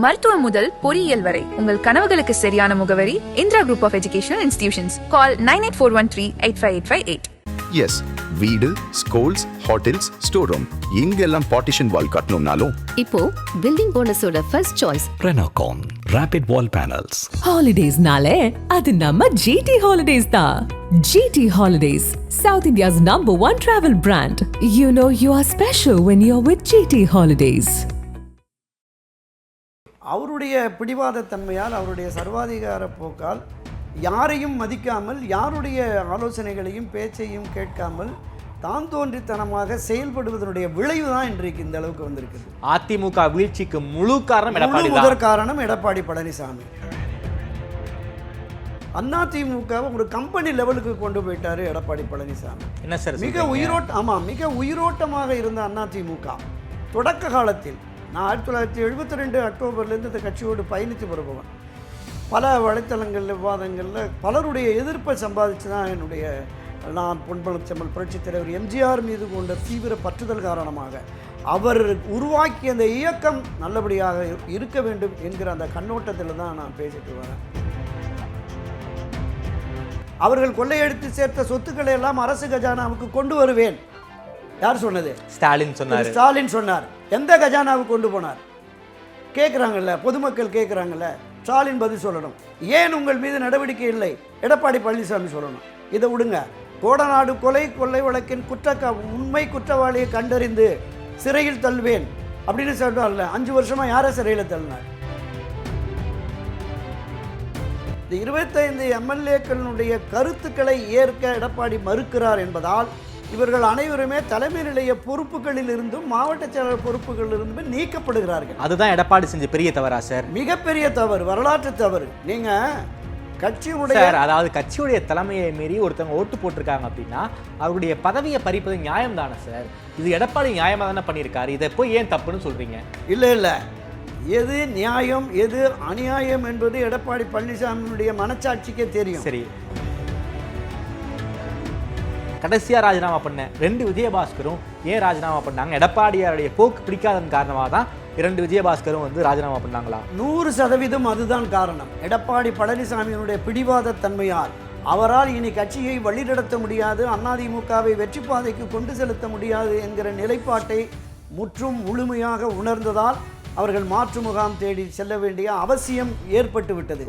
மருத்துவம் முதல் பொறியியல் வரை உங்கள் கனவுகளுக்கு சரியான முகவரி Indira group of educational institutions. Call 9841385858. Yes, வீடு, ஸ்கூல்ஸ், ஹோட்டல்ஸ், ஸ்டோர் ரூம் இங்கெல்லாம் பார்ட்டிஷன் வால் கட்டணும்னாலும் இப்போ பில்டிங் போனஸோட first choice Renocon Rapid Wall Panels. ஹாலிடேஸ்னாலே அது நம்ம ஜிடி ஹாலிடேஸ் தான். GT holidays, South India's #1 travel brand. You know you are special when you're with GT Holidays. அவருடைய பிடிவாதத்தன்மையால், அவருடைய சர்வாதிகார போக்கால், யாரையும் மதிக்காமல், யாருடைய ஆலோசனைகளையும் பேச்சையும் கேட்காமல் தான் தோன்றித்தனமாக செயல்படுவதனுடைய விளைவு தான் இன்றைக்கு இந்த அளவுக்கு வந்திருக்குது. அதிமுக வீழ்ச்சிக்கு முழு காரணம் முதற் காரணம் எடப்பாடி பழனிசாமி. அதிமுகவை ஒரு கம்பெனி லெவலுக்கு கொண்டு போயிட்டாரு எடப்பாடி பழனிசாமி. என்ன சார் மிக உயிரோட்டமாக இருந்த அதிமுக தொடக்க காலத்தில், நான் 1972 அக்டோபர்லேருந்து இந்த கட்சியோடு பயணித்து வருபவன். பல வலைத்தளங்கள் விவாதங்களில் பலருடைய எதிர்ப்பை சம்பாதிச்சு தான் நான் பொன்பளச்செம்மல் புரட்சித் தலைவர் எம்ஜிஆர் மீது கொண்ட தீவிர பற்றுதல் காரணமாக அவர் உருவாக்கிய அந்த இயக்கம் நல்லபடியாக இருக்க வேண்டும் என்கிற அந்த கண்ணோட்டத்தில் தான் நான் பேசிட்டு வரேன். அவர்கள் கொள்ளையடித்து சேர்த்த சொத்துக்களை எல்லாம் அரசு கஜானாவுக்கு கொண்டு வருவேன். யார் சொன்னது? ஸ்டாலின் சொன்னார். எந்த கஜானாவுக்கு கொண்டு போனார்? கேட்குறாங்கல்ல, பொதுமக்கள் கேட்குறாங்கல்ல, ஸ்டாலின் பதில் சொல்லணும். ஏன் உங்கள் மீது நடவடிக்கை இல்லை? எடப்பாடி பழனிசாமி சொல்லணும். இதை விடுங்க. கோடநாடு கொள்ளை வழக்கின் உண்மை குற்றவாளியை கண்டறிந்து சிறையில் தள்ளுவேன் அப்படின்னு சொல்றாருல்ல. 5 வருஷமா யாரை சிறையில் தள்ளினார்? இந்த 25 எம்எல்ஏக்களுடைய கருத்துக்களை ஏற்க எடப்பாடி மறுக்கிறார் என்பதால் இவர்கள் அனைவருமே தலைமை நிலைய பொறுப்புகளில் இருந்தும் மாவட்ட செயலர் பொறுப்புகளில் இருந்தும் நீக்கப்படுகிறார்கள். அதுதான் எடப்பாடி செஞ்ச பெரிய தவறா சார்? மிகப்பெரிய தவறு, வரலாற்று தவறு. நீங்க கட்சியுடைய அதாவது கட்சியுடைய தலைமையை மீறி ஒருத்தவங்க ஓட்டு போட்டிருக்காங்க அப்படின்னா அவருடைய பதவியை பறிப்பது நியாயம் தானே சார்? இது எடப்பாடி நியாயமா தானே பண்ணியிருக்காரு. இதை போய் ஏன் தப்புன்னு சொல்றீங்க? இல்லை, எது நியாயம் எது அநியாயம் என்பது எடப்பாடி பழனிசாமியுடைய மனச்சாட்சிக்கே தெரியும். சரி, கடைசியாக ராஜினாமா பண்ண 2 விஜயபாஸ்கரும் ஏன் ராஜினாமா பண்ணாங்க? எடப்பாடியாருடைய போக்கு பிடிக்காதன் காரணமாக தான் 2 விஜயபாஸ்கரும் ராஜினாமா பண்ணாங்களா? 100% அதுதான் காரணம். எடப்பாடி பழனிசாமியினுடைய பிடிவாத தன்மையால் அவரால் இனி கட்சியை வழிநடத்த முடியாது, அதிமுகவை வெற்றி பாதைக்கு கொண்டு செலுத்த முடியாது என்கிற நிலைப்பாட்டை முழுமையாக உணர்ந்ததால் அவர்கள் மாற்று முகாம் தேடி செல்ல வேண்டிய அவசியம் ஏற்பட்டு விட்டது.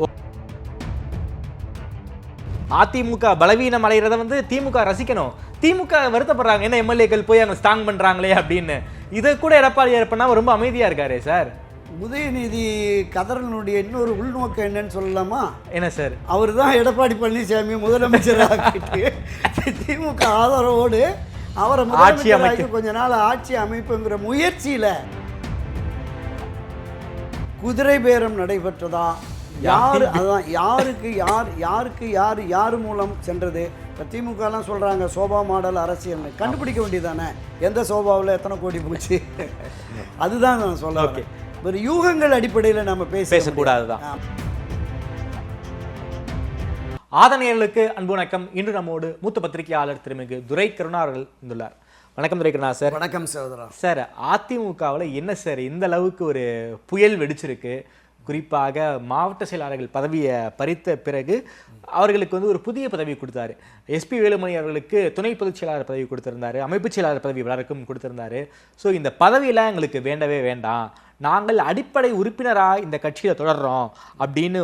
அதிமுக பலவீனம் அடைகிறத திமுக ரசிக்கணும். திமுக வருத்தப்படுறாங்க, என்ன எம்எல்ஏக்கள் போய் அங்கே ஸ்ட்ராங் பண்றாங்களே அப்படின்னு. இதை கூட எடப்பாடி ஏற்பண்ணா ரொம்ப அமைதியா இருக்காரு சார். உதயநிதி கதறனுடைய இன்னொரு உள்நோக்கம் என்னன்னு சொல்லலாமா? என்ன சார்? அவர் தான் எடப்பாடி பழனிசாமி முதலமைச்சராக திமுக ஆதரவோடு அவரை முதலமைச்சராக கொஞ்ச நாள் ஆட்சி அமைப்புங்கிற முயற்சியில குதிரை பேரம் நடைபெற்றதா? யாருக்கு யார் மூலம் சென்றது? இப்போ திமுகலாம் சொல்கிறாங்க சோபா மாடல் அரசியல்னு. கண்டுபிடிக்க வேண்டியதானே எந்த சோபாவில் எத்தனை கோடி போச்சு? அதுதான் நான் சொல்ல. ஒரு யூகங்கள் அடிப்படையில் நம்ம பேசக்கூடாதுதான். ஆதனையர்களுக்கு அன்பு வணக்கம். இன்று நம்மோடு மூத்த பத்திரிகையாளர் திருமிகு துரை கருணா அவர்கள் வந்துள்ளார். வணக்கம் துரை கருணா சார். வணக்கம் சகோதரா. சார், அதிமுகவில் என்ன சார் இந்த அளவுக்கு ஒரு புயல் வெடிச்சிருக்கு? குறிப்பாக மாவட்ட செயலாளர்கள் பதவியை பறித்த பிறகு அவர்களுக்கு ஒரு புதிய பதவி கொடுத்தாரு. எஸ்பி வேலுமணி அவர்களுக்கு துணை பொதுச் செயலாளர் பதவி கொடுத்திருந்தாரு, அமைப்பு செயலாளர் பதவி எல்லாருக்கும் கொடுத்திருந்தாரு. ஸோ இந்த பதவியெல்லாம் எங்களுக்கு வேண்டவே வேண்டாம், நாங்கள் அடிப்படை உறுப்பினராக இந்த கட்சியில் தொடர்றோம் அப்படின்னு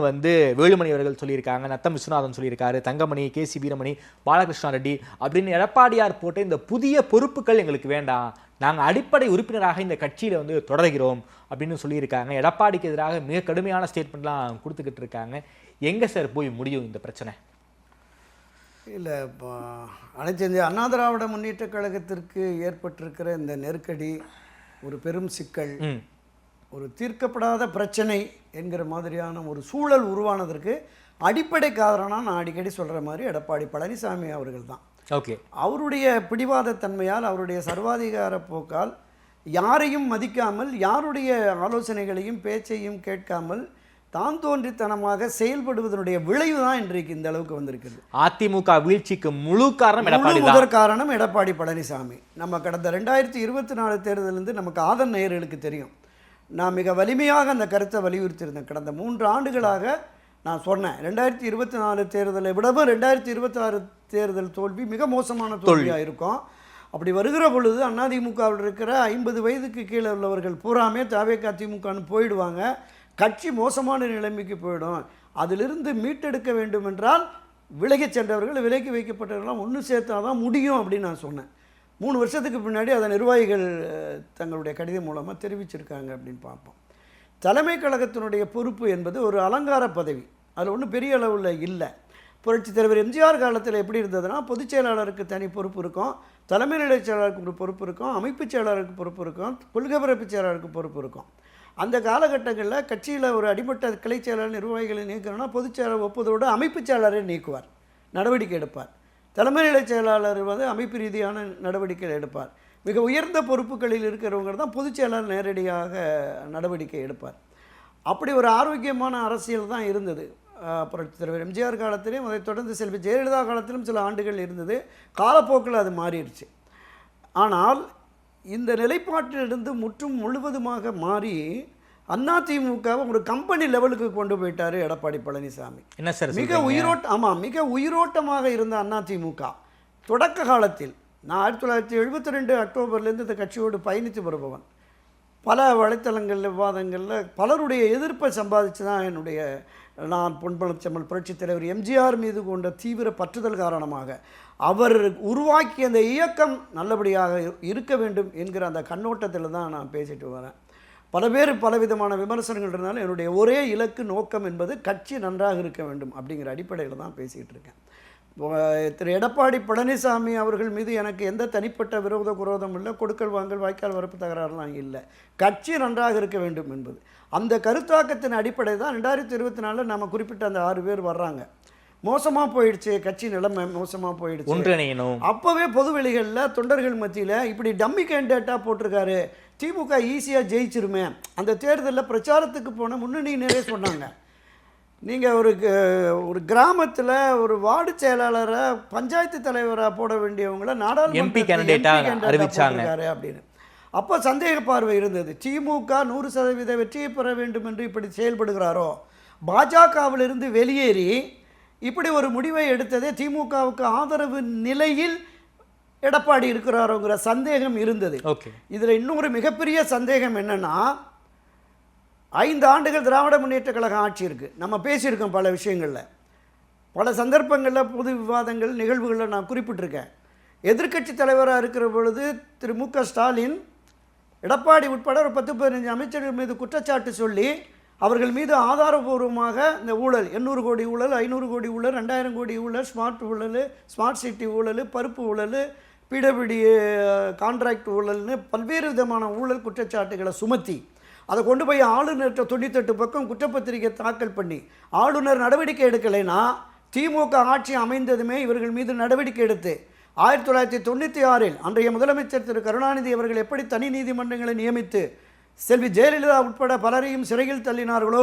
வேலுமணி அவர்கள் சொல்லியிருக்காங்க. நத்தம் விஸ்வநாதன் சொல்லியிருக்காரு, தங்கமணி, கேசி வீரமணி, பாலகிருஷ்ணா ரெட்டி அப்படின்னு எடப்பாடியார் போட்ட இந்த புதிய பொறுப்புகள் எங்களுக்கு வேண்டாம், நாங்கள் அடிப்படை உறுப்பினராக இந்த கட்சியில் தொடர்கிறோம் அப்படின்னு சொல்லியிருக்காங்க. எடப்பாடிக்கு எதிராக மிக கடுமையான ஸ்டேட்மெண்ட்லாம் கொடுத்துக்கிட்டு இருக்காங்க. எங்கே சார் போய் முடியும் இந்த பிரச்சனை? இல்லை, இப்போ அனைத்து இந்திய அண்ணா திராவிட முன்னேற்ற கழகத்திற்கு ஏற்பட்டிருக்கிற இந்த நெருக்கடி ஒரு பெரும் சிக்கல், ஒரு தீர்க்கப்படாத பிரச்சனை என்கிற மாதிரியான ஒரு சூழல் உருவானதற்கு அடிப்படை காரணம் நான் அடிக்கடி சொல்கிற மாதிரி எடப்பாடி பழனிசாமி அவர்கள் தான். ஓகே, அவருடைய பிடிவாத தன்மையால், அவருடைய சர்வாதிகார போக்கால், யாரையும் மதிக்காமல், யாருடைய ஆலோசனைகளையும் பேச்சையும் கேட்காமல் தான் தோன்றித்தனமாக செயல்படுவதனுடைய விளைவு தான் இன்றைக்கு இந்த அளவுக்கு வந்திருக்குது. அதிமுக வீழ்ச்சிக்கு முழு காரணம் எடப்பாடி பழனிசாமி. நம்ம கடந்த 2024 தேர்தலிருந்து நமக்கு ஆதன் நேயர்களுக்கு தெரியும், நான் மிக வலிமையாக அந்த கருத்தை வலியுறுத்தியிருந்தேன். கடந்த 3 ஆண்டுகளாக நான் சொன்னேன், 2024 தேர்தலை விடவும் 2026 தேர்தல் தோல்வி மிக மோசமான தோல்வியாக இருக்கும். அப்படி வருகிற பொழுது அதிமுகவில் இருக்கிற 50 வயதுக்கு கீழே உள்ளவர்கள் பூராமே திமுகன்னு போயிடுவாங்க. கட்சி மோசமான நிலைமைக்கு போயிடும். அதிலிருந்து மீட்டெடுக்க வேண்டும் என்றால் விலகிச் சென்றவர்கள், விலக்கி வைக்கப்பட்டவர்கள்லாம் ஒன்று சேர்த்தா தான் முடியும் அப்படின்னு நான் சொன்னேன். 3 வருஷத்துக்கு பின்னாடி அதை நிர்வாகிகள் தங்களுடைய கடிதம் மூலமாக தெரிவிச்சிருக்காங்க அப்படின்னு பார்ப்போம். தலைமை கழகத்தினுடைய பொறுப்பு என்பது ஒரு அலங்கார பதவி, அதில் ஒன்றும் பெரிய அளவில் இல்லை. புரட்சித் தலைவர் எம்ஜிஆர் காலத்தில் எப்படி இருந்ததுன்னா, பொதுச் செயலாளருக்கு தனி பொறுப்பு இருக்கும், தலைமை நிலைச் செயலாளருக்கு ஒரு பொறுப்பு இருக்கும், அமைப்புச் செயலாளருக்கு பொறுப்பு இருக்கும், கொள்கை பரப்பு செயலாளருக்கு பொறுப்பு இருக்கும். அந்த காலகட்டங்களில் கட்சியில் ஒரு அடிமட்ட கிளை செயலாளர் நிர்வாகிகளை நீக்கணும்னா பொதுச் செயலாளர் ஒப்புதலோடு அமைப்புச் செயலாளரை நீக்குவார், நடவடிக்கை எடுப்பார். தலைமை நிலைச் செயலாளர் அமைப்பு ரீதியான நடவடிக்கைகள் எடுப்பார். மிக உயர்ந்த பொறுப்புகளில் இருக்கிறவங்க தான் பொதுச் செயலாளர் நேரடியாக நடவடிக்கை எடுப்பார். அப்படி ஒரு ஆரோக்கியமான அரசியல் தான் இருந்தது புரட்சித் தலைவர் எம்ஜிஆர் காலத்திலையும், அதை தொடர்ந்து செல்வி ஜெயலலிதா காலத்திலும் சில ஆண்டுகள் இருந்தது. காலப்போக்கில் அது மாறிடுச்சு. ஆனால் இந்த நிலைப்பாட்டிலிருந்து முழுவதுமாக மாறி அதிமுகவை ஒரு கம்பெனி லெவலுக்கு கொண்டு போயிட்டாரு எடப்பாடி பழனிசாமி. என்ன சார் மிக உயிரோட்டமாக இருந்த அதிமுக தொடக்க காலத்தில், நான் 1972 அக்டோபர்லேருந்து இந்த கட்சியோடு பயணித்து வருபவன், பல வலைத்தளங்கள் விவாதங்களில் பலருடைய எதிர்ப்பை சம்பாதிச்சு தான் நான் பொன்பழச்செம்மல் புரட்சித் தலைவர் எம்ஜிஆர் மீது கொண்ட தீவிர பற்றுதல் காரணமாக அவர் உருவாக்கிய அந்த இயக்கம் நல்லபடியாக இருக்க வேண்டும் என்கிற அந்த கண்ணோட்டத்தில் தான் நான் பேசிட்டு வரேன். பல பேர் பலவிதமான விமர்சனங்கள் இருந்தாலும் என்னுடைய ஒரே இலக்கு நோக்கம் என்பது கட்சி நன்றாக இருக்க வேண்டும் அப்படிங்கிற அடிப்படையில் தான் பேசிகிட்டு இருக்கேன். திரு எடப்பாடி பழனிசாமி அவர்கள் மீது எனக்கு எந்த தனிப்பட்ட குரோதம் இல்லை, கொடுக்கல் வாங்கல் வாய்க்கால் வரப்பு தகராறுலாம் இல்லை. கட்சி நன்றாக இருக்க வேண்டும் என்பது அந்த கருத்தாக்கத்தின் அடிப்படை தான் 2024 நம்ம குறிப்பிட்ட அந்த 6 பேர் வர்றாங்க. மோசமாக போயிடுச்சு, கட்சி நிலைமை மோசமாக போயிடுச்சு. அப்போவே பொதுவெளிகளில் தொண்டர்கள் மத்தியில் இப்படி டம்மி கேண்டிடேட்டாக போட்டிருக்காரு, திமுக ஈஸியாக ஜெயிச்சிருமே, அந்த தேர்தலில் பிரச்சாரத்துக்கு போன முன்னணியினரே சொன்னாங்க. நீங்கள் ஒரு கிராமத்தில் ஒரு வார்டு செயலாளரை பஞ்சாயத்து தலைவராக போட வேண்டியவங்கள நாடாளுமன்ற அறிவிச்சாங்க அப்படின்னு. அப்போ சந்தேக பார்வை இருந்தது. திமுக 100% வெற்றியை பெற வேண்டும் என்று இப்படி செயல்படுகிறாரோ, பாஜகவிலிருந்து வெளியேறி இப்படி ஒரு முடிவை எடுத்ததே திமுகவுக்கு ஆதரவு நிலையில் எடப்பாடி இருக்கிறாரோங்கிற சந்தேகம் இருந்தது. இதில் இன்னொரு மிகப்பெரிய சந்தேகம் என்னன்னா, 5 ஆண்டுகள் திராவிட முன்னேற்ற கழகம் ஆட்சி இருக்குது. நம்ம பேசியிருக்கோம் பல விஷயங்களில், பல சந்தர்ப்பங்களில் பொது விவாதங்கள் நிகழ்வுகளில் நான் குறிப்பிட்டிருக்கேன். எதிர்க்கட்சி தலைவராக இருக்கிற பொழுது திரு மு.க. ஸ்டாலின் எடப்பாடி உட்பட ஒரு 10-15 அமைச்சர்கள் மீது குற்றச்சாட்டு சொல்லி அவர்கள் மீது ஆதாரபூர்வமாக இந்த ஊழல் 800 கோடி ஊழல், 500 கோடி ஊழல், 2000 கோடி ஊழல், ஸ்மார்ட் சிட்டி ஊழல், பருப்பு ஊழல், பிடபிள்யூடி கான்ட்ராக்ட் ஊழல்னு பல்வேறு விதமான ஊழல் குற்றச்சாட்டுகளை சுமத்தி அதை கொண்டு போய் ஆளுநர்கிட்ட 98 பக்கம் குற்றப்பத்திரிகை தாக்கல் பண்ணி ஆளுநர் நடவடிக்கை எடுக்கலைன்னா திமுக ஆட்சி அமைந்ததுமே இவர்கள் மீது நடவடிக்கை எடுத்து 1996 அன்றைய முதலமைச்சர் திரு கருணாநிதி அவர்கள் எப்படி தனி நீதிமன்றங்களை நியமித்து செல்வி ஜெயலலிதா உட்பட பலரையும் சிறையில் தள்ளினார்களோ,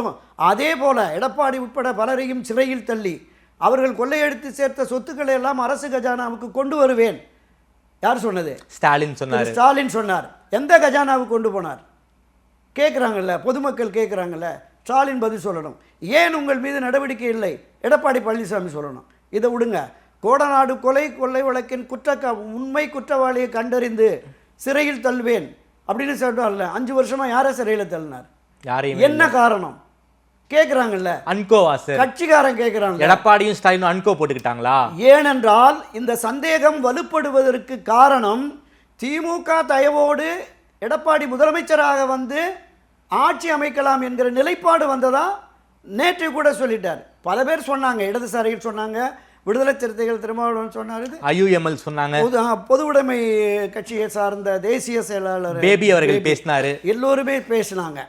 அதே போல எடப்பாடி உட்பட பலரையும் சிறையில் தள்ளி அவர்கள் கொள்ளையடித்து சேர்த்த சொத்துக்களை எல்லாம் அரசு கஜானாவுக்கு கொண்டு வருவேன். யார் சொன்னது? ஸ்டாலின் சொன்னார். எந்த கஜானாவுக்கு கொண்டு போனார் கேட்குறாங்கல்ல, பொதுமக்கள் கேட்குறாங்கல்ல, ஸ்டாலின் பதில் சொல்லணும். ஏன் உங்கள் மீது நடவடிக்கை இல்லை? எடப்பாடி பழனிசாமி சொல்லணும். இதை விடுங்க, கோடநாடு கொள்ளை வழக்கின் உண்மை குற்றவாளியை கண்டறிந்து சிறையில் தள்ளுவேன் அப்படின்னு சொல்றாருல்ல, 5 வருஷமா யாரை சிறையில் தள்ளினார்? என்ன காரணம் கேட்குறாங்கல்ல, கட்சிக்காரன் கேட்குறாங்க. எடப்பாடியும் ஸ்டாலினும் அன்கோ போட்டுக்கிட்டாங்களா? ஏனென்றால் இந்த சந்தேகம் வலுப்படுவதற்கு காரணம் திமுக தயவோடு எடப்பாடி முதலமைச்சராக வந்து ஆட்சி அமைக்கலாம் என்கிற நிலைப்பாடு வந்ததா நேற்று கூட சொல்லிட்டார். பல பேர் சொன்னாங்க, இடதுசாரிகள் சொன்னாங்க, விடுதலை சிறுத்தைகள் திருமாவளவன் சொன்னார், IUML சொன்னாங்க, பொது உடைமை கட்சியை சார்ந்த தேசிய செயலாளர் பேபி அவர்கள் பேசினாரு, எல்லோருமே பேசினாங்க.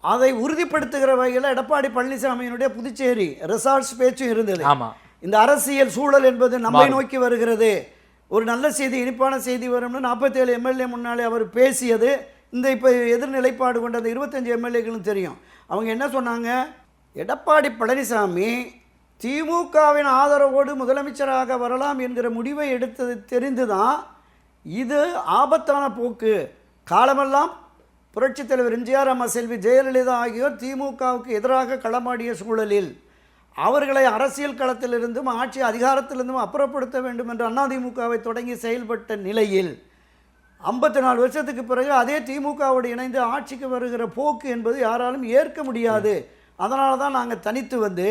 அதை உறுதிப்படுத்துகிற வகையில் எடப்பாடி பழனிசாமியினுடைய புதுச்சேரி ரிசார்ட்ஸ் பேச்சும் இருந்தது. இந்த அரசியல் சூழல் என்பது நம்மை நோக்கி வருகிறது, ஒரு நல்ல செய்தி, இனிப்பான செய்தி வரும்னு 47 எம்எல்ஏ முன்னாலே அவர் பேசியது இந்த இப்போ எதிர்நிலைப்பாடு கொண்ட அந்த 25 எம்எல்ஏக்களும் தெரியும். அவங்க என்ன சொன்னாங்க, எடப்பாடி பழனிசாமி திமுகவின் ஆதரவோடு முதலமைச்சராக வரலாம் என்கிற முடிவை எடுத்தது தெரிந்துதான் இது ஆபத்தான போக்கு, காலமெல்லாம் புரட்சித் தலைவர் எம்ஜிஆர், அம்மா செல்வி ஜெயலலிதா ஆகியோர் திமுகவுக்கு எதிராக களமாடிய சூழலில் அவர்களை அரசியல் களத்திலிருந்தும் ஆட்சி அதிகாரத்திலிருந்தும் அப்புறப்படுத்த வேண்டும் என்று அதிமுகவை தொடங்கி செயல்பட்ட நிலையில் 54 வருஷத்துக்கு பிறகு அதே திமுகவோடு இணைந்து ஆட்சிக்கு வருகிற போக்கு என்பது யாராலும் ஏற்க முடியாது. அதனால தான் நாங்கள் தனித்து வந்து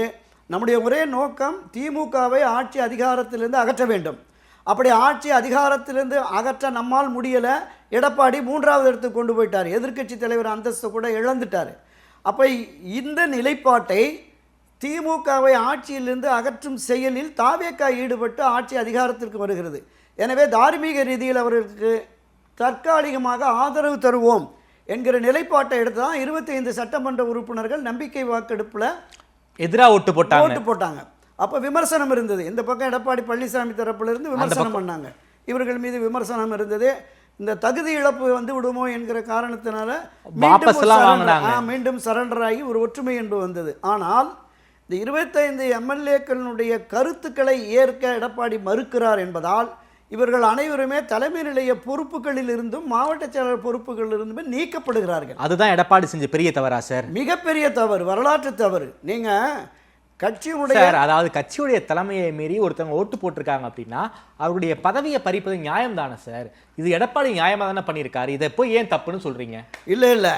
நம்முடைய ஒரே நோக்கம் திமுகவை ஆட்சி அதிகாரத்திலிருந்து அகற்ற வேண்டும். அப்படி ஆட்சி அதிகாரத்திலிருந்து அகற்ற நம்மால் முடியலை. எடப்பாடி 3வது இடத்துக்கு கொண்டு போயிட்டார். எதிர்க்கட்சி தலைவர் அந்தஸ்து கூட இழந்துட்டார். அப்போ இந்த நிலைப்பாட்டை திமுகவை ஆட்சியிலிருந்து அகற்றும் செயலில் தாவேகா ஈடுபட்டு ஆட்சி அதிகாரத்திற்கு வருகிறது. எனவே தார்மீக ரீதியில் அவர்களுக்கு தற்காலிகமாக ஆதரவு தருவோம் என்கிற நிலைப்பாட்டை எடுத்து தான் 25 சட்டமன்ற உறுப்பினர்கள் நம்பிக்கை வாக்கெடுப்பில் எதிராக ஓட்டு போட்டாங்க. அப்போ விமர்சனம் இருந்தது. இந்த பக்கம் எடப்பாடி பழனிசாமி தரப்பிலிருந்து விமர்சனம் பண்ணாங்க. இவர்கள் மீது விமர்சனம் இருந்தது. இந்த தகுதி இழப்பு வந்து விடுமோ என்கிற காரணத்தினால மீண்டும் சரண்டர் ஆகி ஒரு ஒற்றுமை என்று வந்தது. ஆனால் இந்த 25 எம்எல்ஏக்களுடைய கருத்துக்களை ஏற்க எடப்பாடி மறுக்கிறார் என்பதால் இவர்கள் அனைவருமே தலைமை நிலைய பொறுப்புகளில் இருந்தும் மாவட்ட செயலர் பொறுப்புகளில் இருந்துமே நீக்கப்படுகிறார்கள். அதுதான் எடப்பாடி செஞ்ச பெரிய தவறா சார்? மிகப்பெரிய தவறு, வரலாற்று தவறு. நீங்க கட்சியுடைய அதாவது கட்சியுடைய தலைமையை மீறி ஒருத்தவங்க ஓட்டு போட்டிருக்காங்க அப்படின்னா அவருடைய பதவியை பறிப்பது நியாயம் தானே சார்? இது எடப்பாடி நியாயமா தானே பண்ணியிருக்காரு. இதை போய் ஏன் தப்புன்னு சொல்றீங்க? இல்லை,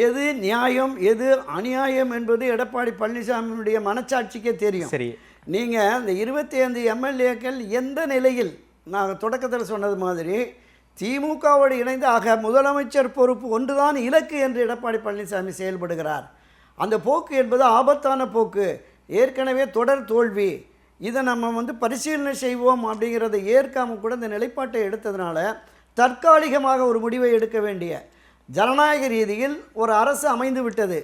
எது நியாயம் எது அநியாயம் என்பது எடப்பாடி பழனிசாமியுடைய மனச்சாட்சிக்கே தெரியும். சரி, நீங்க இந்த 25 எம்எல்ஏக்கள் எந்த நிலையில், நான் தொடக்கத்தில் சொன்னது மாதிரி திமுகவோடு இணைந்து ஆக முதலமைச்சர் பொறுப்பு ஒன்றுதான் இலக்கு என்று எடப்பாடி பழனிசாமி செயல்படுகிறார். அந்த போக்கு என்பது ஆபத்தான போக்கு, ஏற்கனவே தொடர் தோல்வி. இதை நம்ம வந்து பரிசீலனை செய்வோம் அப்படிங்கிறத ஏற்காம கூட இந்த நிலைப்பாட்டை எடுத்ததுனால தற்காலிகமாக ஒரு முடிவை எடுக்க வேண்டிய ஜனநாயக ரீதியில் ஒரு அரசு அமைந்து விட்டது.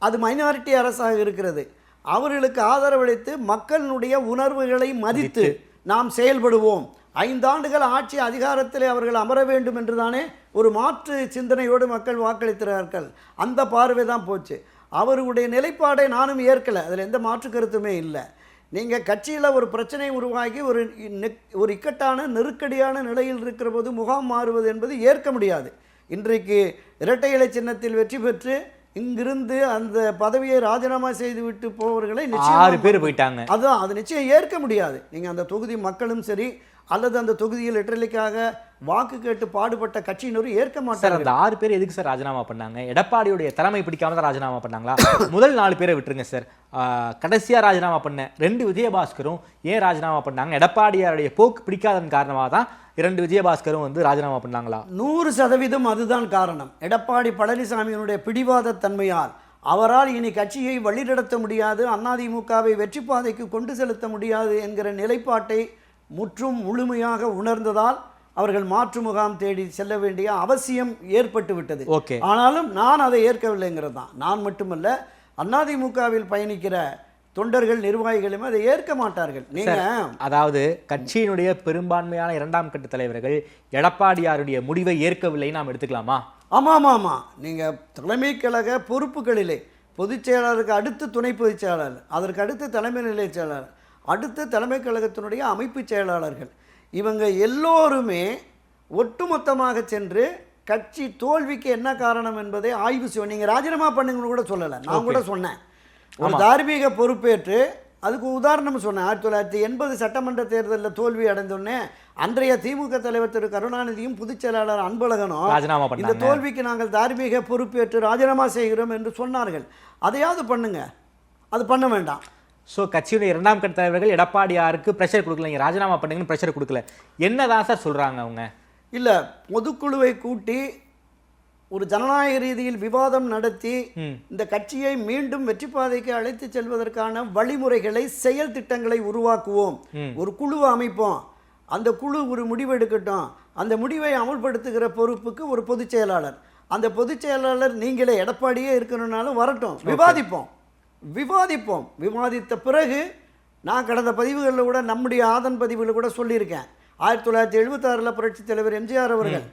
அது மைனாரிட்டி அரசாக இருக்கிறது. அவர்களுக்கு ஆதரவளித்து மக்களுடைய உணர்வுகளை மதித்து நாம் செயல்படுவோம். 5 ஆண்டுகள் ஆட்சி அதிகாரத்தில் அவர்கள் அமர வேண்டும் என்று தானே ஒரு மாற்று சிந்தனையோடு மக்கள் வாக்களித்தார்கள். அந்த பார்வை தான் போச்சு. அவருடைய நிலைப்பாடை நானும் ஏற்கலை, அதில் எந்த மாற்று கருத்துமே இல்லை. நீங்கள் கட்சியில் ஒரு பிரச்சனை உருவாகி ஒரு இக்கட்டான நெருக்கடியான நிலையில் இருக்கிற போது முகாம் மாறுவது என்பது ஏற்க முடியாது. இன்றைக்கு இரட்டை இலை சின்னத்தில் வெற்றி பெற்று இங்கிருந்து அந்த பதவியை ராஜினாமா செய்துவிட்டு போவர்களை 6 பேர் போயிட்டாங்க. அதுதான், அது நிச்சயம் ஏற்க முடியாது. நீங்கள் அந்த தொகுதி மக்களும் சரி அல்லது அந்த தொகுதியில் இரட்டலைக்காக வாக்கு கேட்டு பாடுபட்ட கட்சியினரும் ஏற்க மாட்டாங்க. அந்த 6 பேர் எதுக்கு சார் ராஜினாமா பண்ணாங்க? எடப்பாடியுடைய தலைமை பிடிக்காம தான் ராஜினாமா பண்ணாங்களா? முதல் 4 பேரை விட்டுருங்க சார். கடைசியா ராஜினாமா பண்ண 2 விஜயபாஸ்கரும் ஏன் ராஜினாமா பண்ணாங்க? எடப்பாடியாருடைய போக்கு பிடிக்காதன் காரணமாக தான் 2 விஜயபாஸ்கரும் வந்து ராஜினாமா பண்ணாங்களா? 100% அதுதான் காரணம். எடப்பாடி பழனிசாமியினுடைய பிடிவாத தன்மையால் அவரால் இனி கட்சியை வழிநடத்த முடியாது, அதிமுகவை வெற்றி பாதைக்கு கொண்டு செலுத்த முடியாது என்கிற நிலைப்பாட்டை முற்றும் முழுமையாக உணர்ந்ததால் அவர்கள் மாற்று முகாம் தேடி செல்ல வேண்டிய அவசியம் ஏற்பட்டு விட்டது. ஆனாலும் நான் அதை ஏற்கவில்லைங்கிறது தான். நான் மட்டுமல்ல, அதிமுகவில் பயணிக்கிற தொண்டர்கள் நிர்வாகிகளுமே அதை ஏற்க மாட்டார்கள். நீங்க அதாவது கட்சியினுடைய பெரும்பான்மையான 2ஆம் கட்ட தலைவர்கள் எடப்பாடியாருடைய முடிவை ஏற்கவில்லை நாம் எடுத்துக்கலாமா? ஆமாம். நீங்க தலைமை கழக பொறுப்புகளிலே பொதுச் செயலாளருக்கு அடுத்து துணை பொதுச் செயலாளர், அதற்கு அடுத்து தலைமை நிலைய செயலாளர், அடுத்து தலைமை கழகத்தினுடைய அமைப்பு செயலாளர்கள், இவங்க எல்லோருமே ஒட்டுமொத்தமாக சென்று கட்சி தோல்விக்கு என்ன காரணம் என்பதை ஆய்வு செய்வோம். நீங்கள் ராஜினாமா பண்ணுங்கன்னு கூட சொல்லலை, நான் கூட சொன்னேன். ஒரு தார்மீக பொறுப்பேற்று அதுக்கு உதாரணம் சொன்னேன். 1980 சட்டமன்ற தேர்தலில் தோல்வி அடைந்தோடனே அன்றைய திமுக தலைவர் திரு கருணாநிதியும் பொதுச் செயலாளர் அன்பழகனும் இந்த தோல்விக்கு நாங்கள் தார்மீக பொறுப்பேற்று ராஜினாமா செய்கிறோம் என்று சொன்னார்கள். அதையாவது பண்ணுங்க, அது பண்ண வேண்டாம். ஸோ கட்சியுடைய 2ஆம் கட்ட தலைவர்கள் எடப்பாடியாருக்கு ப்ரெஷர் கொடுக்கல, நீங்கள் ராஜினாமா பண்ணுங்கன்னு ப்ரெஷர் கொடுக்கல. என்னதான் சார் சொல்கிறாங்க அவங்க? இல்லை, பொதுக்குழுவை கூட்டி ஒரு ஜனநாயக ரீதியில் விவாதம் நடத்தி இந்த கட்சியை மீண்டும் வெற்றி பாதைக்கு அழைத்து செல்வதற்கான வழிமுறைகளை, செயல் திட்டங்களை உருவாக்குவோம், ஒரு குழுவை அமைப்போம், அந்த குழு ஒரு முடிவு எடுக்கட்டும், அந்த முடிவை அமல்படுத்துகிற பொறுப்புக்கு ஒரு பொதுச் செயலாளர், அந்த பொதுச் செயலாளர் நீங்களே எடப்பாடியே இருக்கணும்னாலும் வரட்டும், விவாதிப்போம். விவாதித்த பிறகு நான் கடந்த பதிவுகளில் கூட நம்முடைய ஆதன் பதிவுகளில் கூட சொல்லியிருக்கேன். 1976 புரட்சித் தலைவர் எம்ஜிஆர் அவர்கள்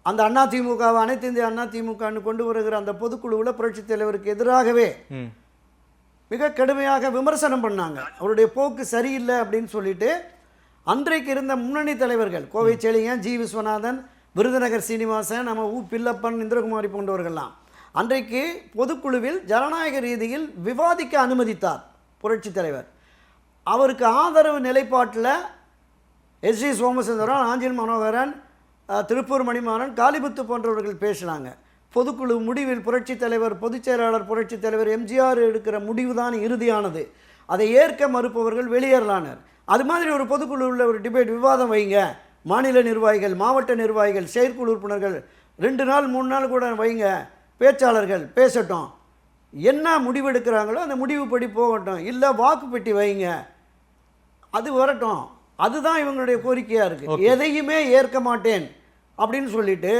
அந்த அதிமுகவை அனைத்து இந்திய அதிமுகன்னு கொண்டு வருகிற அந்த பொதுக்குழுவில் புரட்சித் தலைவருக்கு எதிராகவே மிக கடுமையாக விமர்சனம் பண்ணாங்க. அவருடைய போக்கு சரியில்லை அப்படின்னு சொல்லிட்டு அன்றைக்கு இருந்த முன்னணி தலைவர்கள் கோவை செழியன், ஜி விஸ்வநாதன், விருதுநகர் சீனிவாசன், நம்ம பில்லப்பன், இந்திரகுமாரி போன்றவர்கள்லாம் அன்றைக்கு பொதுக்குழுவில் ஜனநாயக ரீதியில் விவாதிக்க அனுமதித்தார் புரட்சித் தலைவர். அவருக்கு ஆதரவு நிலைப்பாட்டில் எஸ்.டி. சோமசுந்தரம், ஆஞ்சில் மனோகரன், திருப்பூர் மணிமாறன், காளிமுத்து போன்றவர்கள் பேசினாங்க. பொதுக்குழு முடிவில் புரட்சித் தலைவர், பொதுச் செயலாளர் புரட்சித் தலைவர் எம்ஜிஆர் எடுக்கிற முடிவு தான் இறுதியானது, அதை ஏற்க மறுப்பவர்கள் வெளியேறலானர். அது மாதிரி ஒரு பொதுக்குழுவில் ஒரு டிபேட், விவாதம் வைங்க, மாநில நிர்வாகிகள், மாவட்ட நிர்வாகிகள், செயற்குழு உறுப்பினர்கள் 2 நாள் 3 நாள் கூட வைங்க, பேச்சாளர்கள் பேசட்டும், என்ன முடிவெடுக்கிறாங்களோ அந்த முடிவுப்படி போகட்டும், இல்லை வாக்குப்பெட்டி வைங்க, அது வரட்டும். அதுதான் இவங்களுடைய கோரிக்கையாக இருக்குது. எதையுமே ஏற்க மாட்டேன் அப்படின்னு சொல்லிட்டு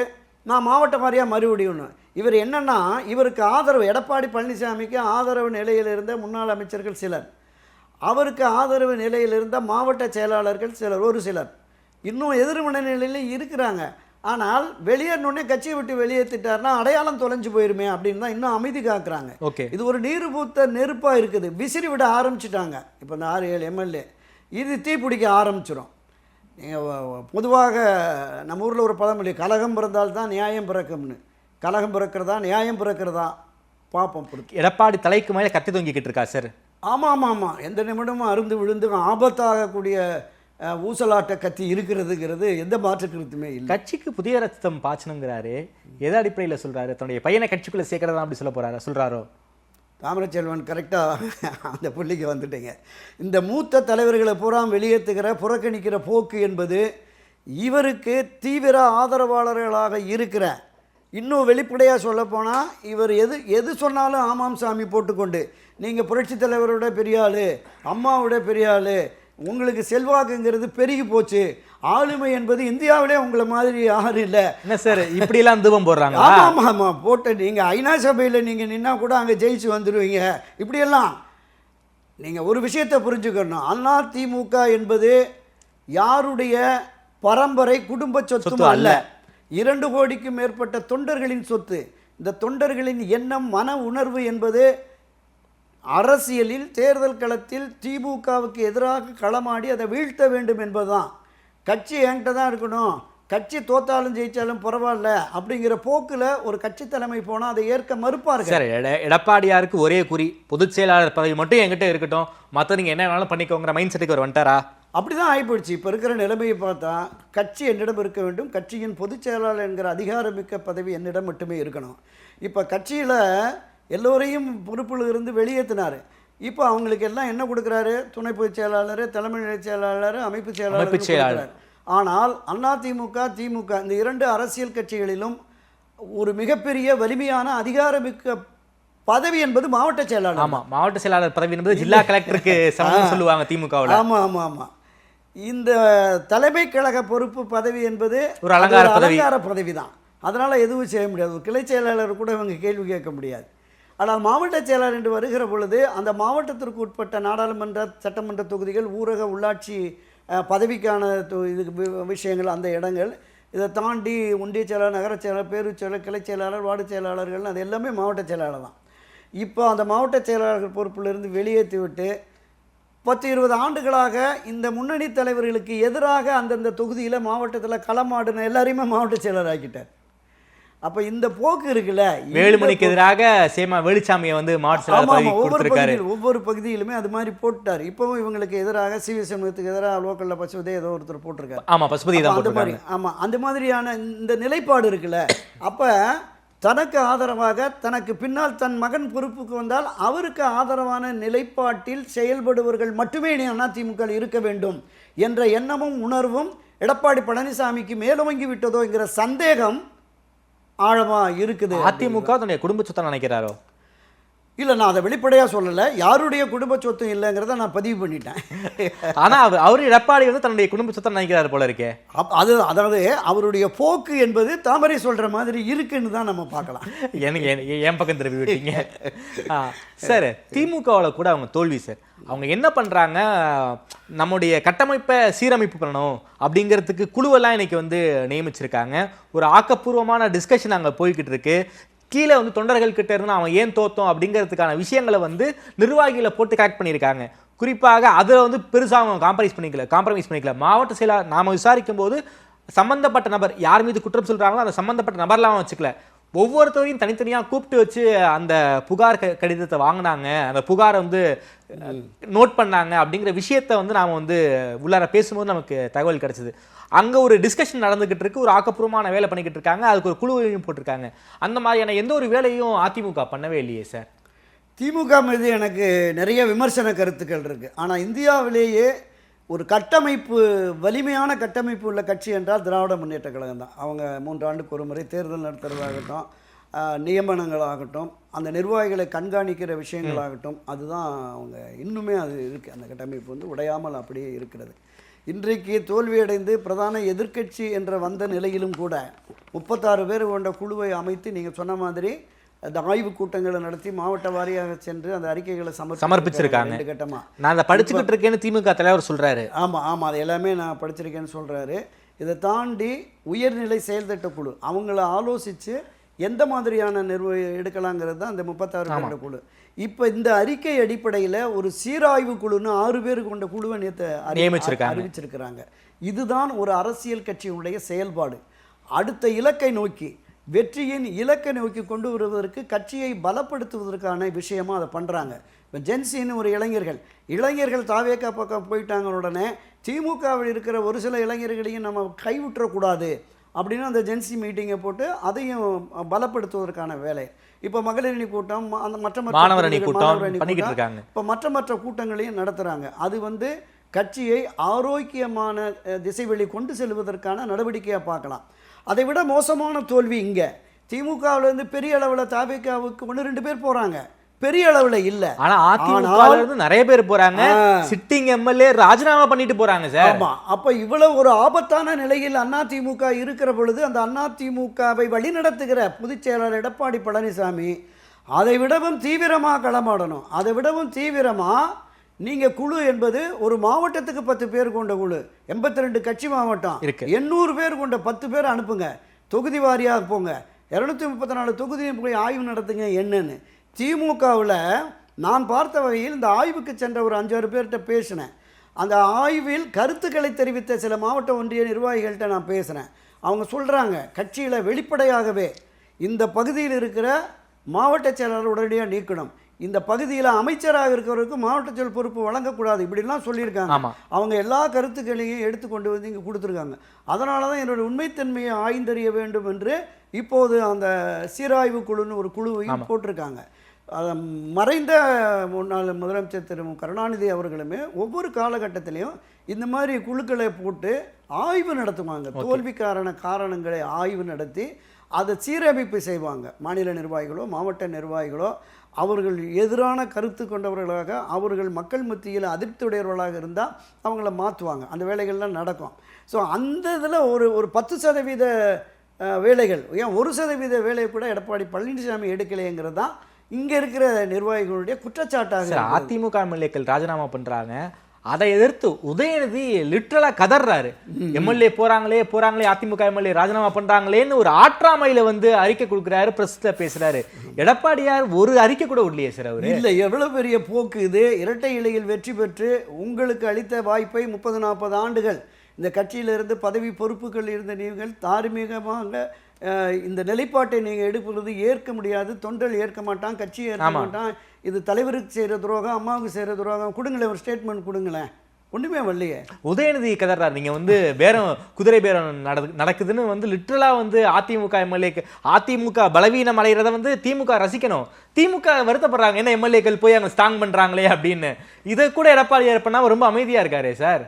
நான் மாவட்ட வாரியாக மறுபடியும் இவர் என்னன்னா, இவருக்கு ஆதரவு, எடப்பாடி பழனிசாமிக்கு ஆதரவு நிலையில் இருந்த முன்னாள் அமைச்சர்கள் சிலர், அவருக்கு ஆதரவு நிலையில் இருந்த மாவட்ட செயலாளர்கள் சிலர், ஒரு சிலர் இன்னும் எதிர்மனை நிலையிலும் இருக்கிறாங்க. ஆனால் வெளியேறணுன்னே கட்சியை விட்டு வெளியேற்றிட்டார்னா அடையாளம் தொலைஞ்சு போயிருமே அப்படின்னு தான் இன்னும் அமைதி காக்குறாங்க. இது ஒரு நீர் பூத்த நெருப்பாக இருக்குது, விசிறி விட ஆரம்பிச்சிட்டாங்க. இப்போ இந்த 6-7 எம்எல்ஏ இது தீ பிடிக்க ஆரம்பிச்சிடும். நீங்கள் பொதுவாக நம்ம ஊரில் ஒரு பழமொழி, கலகம் பிறந்தால்தான் நியாயம் பிறக்கும்னு. கலகம் பிறக்கிறதா நியாயம் பிறக்கிறதா பார்ப்போம். எடப்பாடி தலைக்கு மேலே கத்தி தொங்கிக்கிட்டு இருக்கா சார்? ஆமாம், எந்த நிமிடமும் அருந்து விழுந்து ஆபத்தாகக்கூடிய ஊசலாட்ட கத்தி இருக்கிறதுங்கிறது எந்த மாற்று கருத்துமே இல்லை. கட்சிக்கு புதிய ரத்தம் பாய்ச்சணுங்கிறாரு, எதை அடிப்படையில் சொல்றாரு? தன்னுடைய பையனை கட்சிக்குள்ளே சேர்க்கறதா அப்படி சொல்ல சொல்றாரோ? தாமரச்செல்வன் கரெக்டாக அந்த புள்ளிக்கு வந்துட்டீங்க. இந்த மூத்த தலைவர்களை பூரா வெளியேற்றுகிற, புறக்கணிக்கிற போக்கு என்பது இவருக்கு தீவிர ஆதரவாளர்களாக இருக்கிற, இன்னும் வெளிப்படையாக சொல்லப்போனால் இவர் எது சொன்னாலும் ஆமாம் சாமி போட்டுக்கொண்டு, நீங்கள் புரட்சித் தலைவரோட பெரிய ஆள், அம்மாவோட பெரிய ஆள், உங்களுக்கு செல்வாக்குங்கிறது பெருகி போச்சு, ஆளுமை என்பது இந்தியாவிலே உங்களை மாதிரி யாரும் இல்லை. என்ன சார் இப்படிலாம் தூபம் போடுறாங்க? ஆமாம் போட்டு நீங்கள் ஐநா சபையில் நீங்கள் நின்னா கூட அங்கே ஜெயிச்சு வந்துடுவீங்க. இப்படியெல்லாம் நீங்கள் ஒரு விஷயத்தை புரிஞ்சுக்கணும், அதிமுக என்பது யாருடைய பரம்பரை குடும்ப சொத்தும் அல்ல, 2 கோடிக்கும் மேற்பட்ட தொண்டர்களின் சொத்து. இந்த தொண்டர்களின் எண்ணம், மன உணர்வு என்பது அரசியலில் தேர்தல் களத்தில் திமுகவுக்கு எதிராக களமாடி அதை வீழ்த்த வேண்டும் என்பதுதான். கட்சி என்கிட்ட தான் இருக்கணும், கட்சி தோத்தாலும் ஜெயிச்சாலும் பரவாயில்ல அப்படிங்கிற போக்கில் ஒரு கட்சி தலைமை போனால் அதை ஏற்க மறுப்பார்கள். சார், எடப்பாடியாருக்கு ஒரே குறி, பொதுச் செயலாளர் பதவி மட்டும் என்கிட்ட இருக்கட்டும், மற்ற நீங்கள் என்ன வேணாலும் பண்ணிக்கோங்கிற மைண்ட் செட்டுக்கு அவர் வந்துட்டாரா? அப்படி தான் ஆகிப்போச்சு. இப்போ இருக்கிற நிலைமையை பார்த்தா கட்சி என்னிடம் இருக்க வேண்டும், கட்சியின் பொதுச் செயலாளர் என்கிற அதிகாரமிக்க பதவி என்னிடம் மட்டுமே இருக்கணும். இப்போ கட்சியில் எல்லோரையும் பொறுப்பில் இருந்து வெளியேற்றினார். இப்போ அவங்களுக்கு எல்லாம் என்ன கொடுக்குறாரு? துணை பொதுச் செயலாளர், தலைமை நிலை செயலாளர், அமைப்பு செயலாளர். ஆனால் அதிமுக, திமுக இந்த 2 அரசியல் கட்சிகளிலும் ஒரு மிகப்பெரிய வலிமையான அதிகாரமிக்க பதவி என்பது மாவட்ட செயலாளர். ஆமாம், மாவட்ட செயலாளர் பதவி என்பது ஜில்லா கலெக்டருக்கு சமம் சொல்லுவாங்க திமுகவில். ஆமாம். இந்த தலைமை கழக பொறுப்பு பதவி என்பது ஒரு அலங்கார பதவி தான். அதனால் எதுவும் செய்ய முடியாது. ஒரு கிளை செயலாளர் கூட இவங்க கேள்வி கேட்க முடியாது. ஆனால் மாவட்ட செயலாளர் என்று வருகிற பொழுது அந்த மாவட்டத்திற்கு உட்பட்ட நாடாளுமன்ற, சட்டமன்ற தொகுதிகள், ஊரக, உள்ளாட்சி பதவிக்கான விஷயங்கள், அந்த இடங்கள், இதை தாண்டி ஒன்றிய செயலாளர், நகர செயலாளர், பேரூர் செயலாளர், கிளை செயலாளர், வார்டு செயலாளர்கள், அது எல்லாமே மாவட்ட செயலாளர் தான். இப்போ அந்த மாவட்ட செயலாளர்கள் பொறுப்பிலிருந்து வெளியேற்றி விட்டு 10-20 ஆண்டுகளாக இந்த முன்னணி தலைவர்களுக்கு எதிராக அந்தந்த தொகுதியில் மாவட்டத்தில் களமாடின எல்லாரையுமே மாவட்ட செயலர் ஆக்கிட்டார். அப்போ இந்த போக்கு இருக்குல்ல, வேலுமணிக்கு எதிராக சேமா வேலுச்சாமியை வந்து ஒவ்வொரு பகுதியிலுமே அது மாதிரி போட்டார். இப்போவும் இவங்களுக்கு எதிராக சிவி சமூகத்துக்கு எதிராக லோக்கலில் பசுபதி ஏதோ ஒருத்தர் போட்டிருக்காரு. ஆமாம், பசுபதி தான் அந்த மாதிரி. ஆமாம், அந்த மாதிரியான இந்த நிலைப்பாடு இருக்குல்ல. அப்போ தனக்கு ஆதரவாக, தனக்கு பின்னால் தன் மகன் பொறுப்புக்கு வந்தால் அவருக்கு ஆதரவான நிலைப்பாட்டில் செயல்படுவர்கள் மட்டுமே அதிமுக இருக்க வேண்டும் என்ற எண்ணமும் உணர்வும் எடப்பாடி பழனிசாமிக்கு மேலோங்கி விட்டதோ என்கிற சந்தேகம் ஆழமா இருக்குது. அதிமுக தன்னுடைய குடும்ப சொத்தை நினைக்கிறாரோ? இல்லை, நான் அதை வெளிப்படையாக சொல்லலை. யாருடைய குடும்ப சொத்தும் இல்லைங்கிறத நான் பதிவு பண்ணிட்டேன். ஆனால் அவர் எடப்பாடி வந்து தன்னுடைய குடும்ப சொத்தை நினைக்கிறாரு போல இருக்கே. அதாவது அவருடைய போக்கு என்பது தாமரை சொல்கிற மாதிரி இருக்குன்னு தான் நம்ம பார்க்கலாம். எனக்கு என் பக்கம் திருப்பி விட்டீங்க சார். திமுகவில் கூட அவங்க தோல்வி சார். அவங்க என்ன பண்ணுறாங்க, நம்முடைய கட்டமைப்பை சீரமைப்பு பண்ணணும் அப்படிங்கிறதுக்கு குழுவெல்லாம் இன்னைக்கு வந்து நியமிச்சிருக்காங்க. ஒரு ஆக்கப்பூர்வமான டிஸ்கஷன் அங்கே போய்கிட்டு இருக்கு. கீழே வந்து தொண்டர்கள் கிட்ட இருந்து அவன் ஏன் தோத்தோம் அப்படிங்கிறதுக்கான விஷயங்களை வந்து நிர்வாகிகளை போட்டு கரெக்ட் பண்ணியிருக்காங்க. குறிப்பாக அதில் வந்து பெருசாக அவங்க காம்ப்ரமைஸ் பண்ணிக்கல. மாவட்ட செயலாளர் நாம விசாரிக்கும் போது சம்பந்தப்பட்ட நபர் யார் மீது குற்றம் சொல்றாங்களோ அந்த சம்பந்தப்பட்ட நபர்லாம் வச்சுக்கல, ஒவ்வொருத்தரையும் தனித்தனியா கூப்பிட்டு வச்சு அந்த புகார் கடிதத்தை வாங்கினாங்க, அந்த புகாரை வந்து நோட் பண்ணாங்க அப்படிங்கிற விஷயத்த வந்து நாம வந்து உள்ளார பேசும்போது நமக்கு தகவல் கிடைச்சது. அங்க ஒரு டிஸ்கஷன் நடந்துகிட்டு இருக்கு, ஒரு ஆக்கப்பூர்வமான வேலை பண்ணிக்கிட்டு இருக்காங்க, அதுக்கு ஒரு குழுவையும் போட்டிருக்காங்க. அந்த மாதிரியான எந்த ஒரு வேலையும் அதிமுக பண்ணவே இல்லையே சார். திமுக மீது எனக்கு நிறைய விமர்சன கருத்துக்கள் இருக்கு. ஆனால் இந்தியாவிலேயே ஒரு கட்டமைப்பு, வலிமையான கட்டமைப்பு உள்ள கட்சி என்றால் திராவிட முன்னேற்ற கழகம் தான். அவங்க 3 ஆண்டுக்கு ஒரு முறை தேர்தல் நடத்துறதாகட்டும், நியமனங்களாகட்டும், அந்த நிர்வாகிகளை கண்காணிக்கிற விஷயங்களாகட்டும், அதுதான் அவங்க இன்னுமே அது இருக்குது. அந்த கட்டமைப்பு வந்து உடையாமல் அப்படியே இருக்கிறது. இன்றைக்கு தோல்வியடைந்து பிரதான எதிர்க்கட்சி என்ற வந்த நிலையிலும் கூட 36 பேர் கொண்ட குழுவை அமைத்து நீங்கள் சொன்ன மாதிரி அந்த ஆய்வு கூட்டங்களை நடத்தி மாவட்ட வாரியாக சென்று அந்த அறிக்கைகளை சமர்ப்பிச்சிருக்காங்க. நான் அதை படிச்சுக்கிட்டு இருக்கேன்னு திமுக தலைவர் சொல்றாரு. ஆமாம் அது எல்லாமே நான் படிச்சிருக்கேன்னு சொல்றாரு. இதை தாண்டி உயர்நிலை செயல்திட்ட குழு அவங்கள ஆலோசித்து எந்த மாதிரியான எடுக்கலாங்கிறது தான் அந்த 36 பேர் குழு. இப்போ இந்த அறிக்கை அடிப்படையில் ஒரு சீராய்வு குழுன்னு 6 பேர் கொண்ட குழுவை நேற்று அறிவிச்சிருக்கிறாங்க. இதுதான் ஒரு அரசியல் கட்சியுடைய செயல்பாடு. அடுத்த இலக்கை நோக்கி, வெற்றியின் இலக்கை நோக்கி கொண்டு வருவதற்கு, கட்சியை பலப்படுத்துவதற்கான விஷயமா அதை பண்ணுறாங்க. இப்போ ஜென்சின்னு ஒரு இளைஞர்கள் தாவேக்கா பக்கம் போயிட்டாங்க உடனே திமுகவில் இருக்கிற ஒரு சில இளைஞர்களையும் நம்ம கைவிட்டுறக்கூடாது அப்படின்னு அந்த ஜென்சி மீட்டிங்கை போட்டு அதையும் பலப்படுத்துவதற்கான வேலை. இப்போ மகளிரணி கூட்டம், அந்த மாணவரணி கூட்டம் இப்போ மற்ற கூட்டங்களையும் நடத்துகிறாங்க. அது வந்து கட்சியை ஆரோக்கியமான திசைவெளி கொண்டு செல்வதற்கான நடவடிக்கையாக பார்க்கலாம். அதை விட மோசமான தோல்வி இங்கே திமுகவிலேருந்து பெரிய அளவில் தாவேக்காவுக்கு 1-2 பேர் போகிறாங்க, பெரிய அளவுல இல்ல. ஆனா அதிமுகல இருந்து நிறைய பேர் போறாங்க, சிட்டிங் எம்எல்ஏ ராஜினாமா பண்ணிட்டு போறாங்க சார். ஆமா, அப்ப இவ்வளவு ஒரு ஆபத்தான நிலையில் அதிமுக இருக்கிற பொழுது அந்த அதிமுகவை வழிநடத்துகிற பொதுச் செயலாளர் எடப்பாடி பழனிசாமி அதை விடவும் தீவிரமா களமாடணும். அதை விடவும் தீவிரமா நீங்க குழு என்பது ஒரு மாவட்டத்துக்கு 10 பேர் கொண்ட குழு, 82 கட்சி மாவட்டம், 800 பேர் கொண்ட 10 பேர் அனுப்புங்க, தொகுதி வாரியாக போங்க, 234 தொகுதியும் போய் ஆய்வு நடத்துங்க. என்னன்னு திமுகவில் நான் பார்த்த வகையில் இந்த ஆய்வுக்கு சென்ற ஒரு 5-6 பேர்கிட்ட பேசினேன். அந்த ஆய்வில் கருத்துக்களை தெரிவித்த சில மாவட்ட ஒன்றிய நிர்வாகிகள்கிட்ட நான் பேசுகிறேன். அவங்க சொல்கிறாங்க, கட்சியில் வெளிப்படையாகவே இந்த பகுதியில் இருக்கிற மாவட்ட செயலாளர் உடனடியாக நீக்கணும், இந்த பகுதியில் அமைச்சராக இருக்கிறவருக்கு மாவட்ட செயல் பொறுப்பு வழங்கக்கூடாது, இப்படிலாம் சொல்லியிருக்காங்க. அவங்க எல்லா கருத்துக்களையும் எடுத்துக்கொண்டு வந்து இங்கே கொடுத்துருக்காங்க. அதனால தான் என்னுடைய உண்மைத்தன்மையை ஆய்ந்தறிய வேண்டும் என்று இப்போது அந்த சீராய்வு குழுன்னு ஒரு குழுவையும் போட்டிருக்காங்க. மறைந்த முன்னாள் முதலமைச்சர் திரு கருணாநிதி அவர்களுமே ஒவ்வொரு காலகட்டத்திலையும் இந்த மாதிரி குழுக்களை போட்டு ஆய்வு நடத்துவாங்க. தோல்விக்கான காரணங்களை ஆய்வு நடத்தி அதை சீரமைப்பு செய்வாங்க. மாநில நிர்வாகிகளோ மாவட்ட நிர்வாகிகளோ அவர்கள் எதிரான கருத்து கொண்டவர்களாக, அவர்கள் மக்கள் மத்தியில் அதிருப்தியுடையவர்களாக இருந்தால் அவங்கள மாற்றுவாங்க. அந்த வேலைகள்லாம் நடக்கும். ஸோ அந்த இதில் ஒரு 10% வேலைகள், ஏன் 1% வேலையை கூட எடப்பாடி பழனிசாமி எடுக்கலைங்கிறது தான் இங்க இருக்கிற நிர்வாகிகளுடைய குற்றச்சாட்டாக. அதிமுக எம்எல்ஏக்கள் ராஜினாமா பண்றாங்க, அதை எதிர்த்து உதயநிதி லிட்டரலா கதறாரு. எம்எல்ஏ போறாங்களே அதிமுக எம்எல்ஏ ராஜினாமா பண்றாங்களேன்னு ஒரு ஆற்றாமையில வந்து அறிக்கை கொடுக்கிறாரு, பிரஸ்ல பேசுறாரு. எடப்பாடியார் ஒரு அறிக்கை கூட விடலையே சார் அவரு. இல்ல, எவ்வளவு பெரிய போக்கு இது. இரட்டை இலையில் வெற்றி பெற்று உங்களுக்கு அளித்த வாய்ப்பை 30-40 ஆண்டுகள் இந்த கட்சியிலிருந்து பதவி பொறுப்புகள் இருந்த நீங்கள் தார்மீகமாக இந்த நிலைப்பாட்டை நீங்கள் எடுப்பது ஏற்க முடியாது. தொண்டல் ஏற்க மாட்டான், கட்சி ஏற்க மாட்டான், இது தலைவருக்கு செய்கிற துரோகம், அம்மாவுக்கு செய்கிற துரோகம். கொடுங்களேன், ஒரு ஸ்டேட்மெண்ட் கொடுங்களேன். ஒன்றுமே வரலையே. உதயநிதி கதறாரு. நீங்க வந்து பேரம், குதிரை பேரம் நடக்குதுன்னு வந்து லிட்டரலா வந்து அதிமுக எம்எல்ஏக்கு, அதிமுக பலவீனம் அடைகிறத வந்து திமுக ரசிக்கணும், திமுக வருத்தப்படுறாங்க, என்ன எம்எல்ஏக்கள் போய் அங்க ஸ்ட்ராங் பண்றாங்களே அப்படின்னு. இதை கூட எடப்பாடி பண்ணா ரொம்ப அமைதியா இருக்காரு சார்.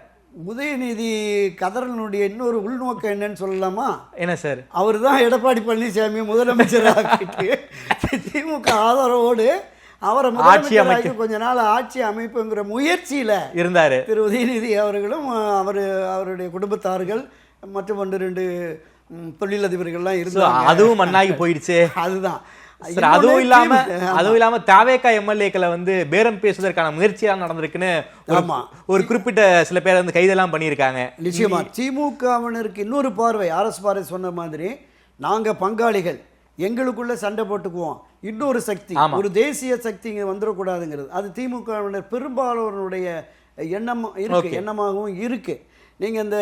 உதயநிதி கதறனுடைய இன்னொரு உள்நோக்கம் என்னன்னு சொல்லலாமா? என்ன சார், அவர் தான் எடப்பாடி பழனிசாமி முதலமைச்சராகிட்டு திமுக ஆதரவோடு அவரை முதலமைச்சராகி கொஞ்ச நாள் ஆட்சி அமைப்புங்கிற முயற்சியில இருந்தாரு திரு உதயநிதி அவர்களும் அவருடைய குடும்பத்தார்கள் மற்றும் 1-2 தொழிலதிபர்கள்லாம் இருந்தாங்க. அதுவும் மண்ணாகி போயிடுச்சு. அதுதான். அதுவும் இல்லாம தாவேக்கா எம்எல்ஏக்களை வந்து பேரம் பேசுவதற்கான முயற்சியெல்லாம் நடந்திருக்குன்னு ஒரு குறிப்பிட்ட சில பேர் வந்து கைதெல்லாம் பண்ணியிருக்காங்க. நிச்சயமா திமுகவினருக்கு இன்னொரு பார்வை, ஆர்எஸ் பார்வை சொன்ன மாதிரி நாங்க பங்காளிகள், எங்களுக்குள்ள சண்டை போட்டுக்குவோம், இன்னொரு சக்தி, ஒரு தேசிய சக்தி இங்க வந்துடக்கூடாதுங்கிறது அது திமுகவினர் பெரும்பாலோருடைய எண்ணமாகவும் இருக்கு. நீங்கள் இந்த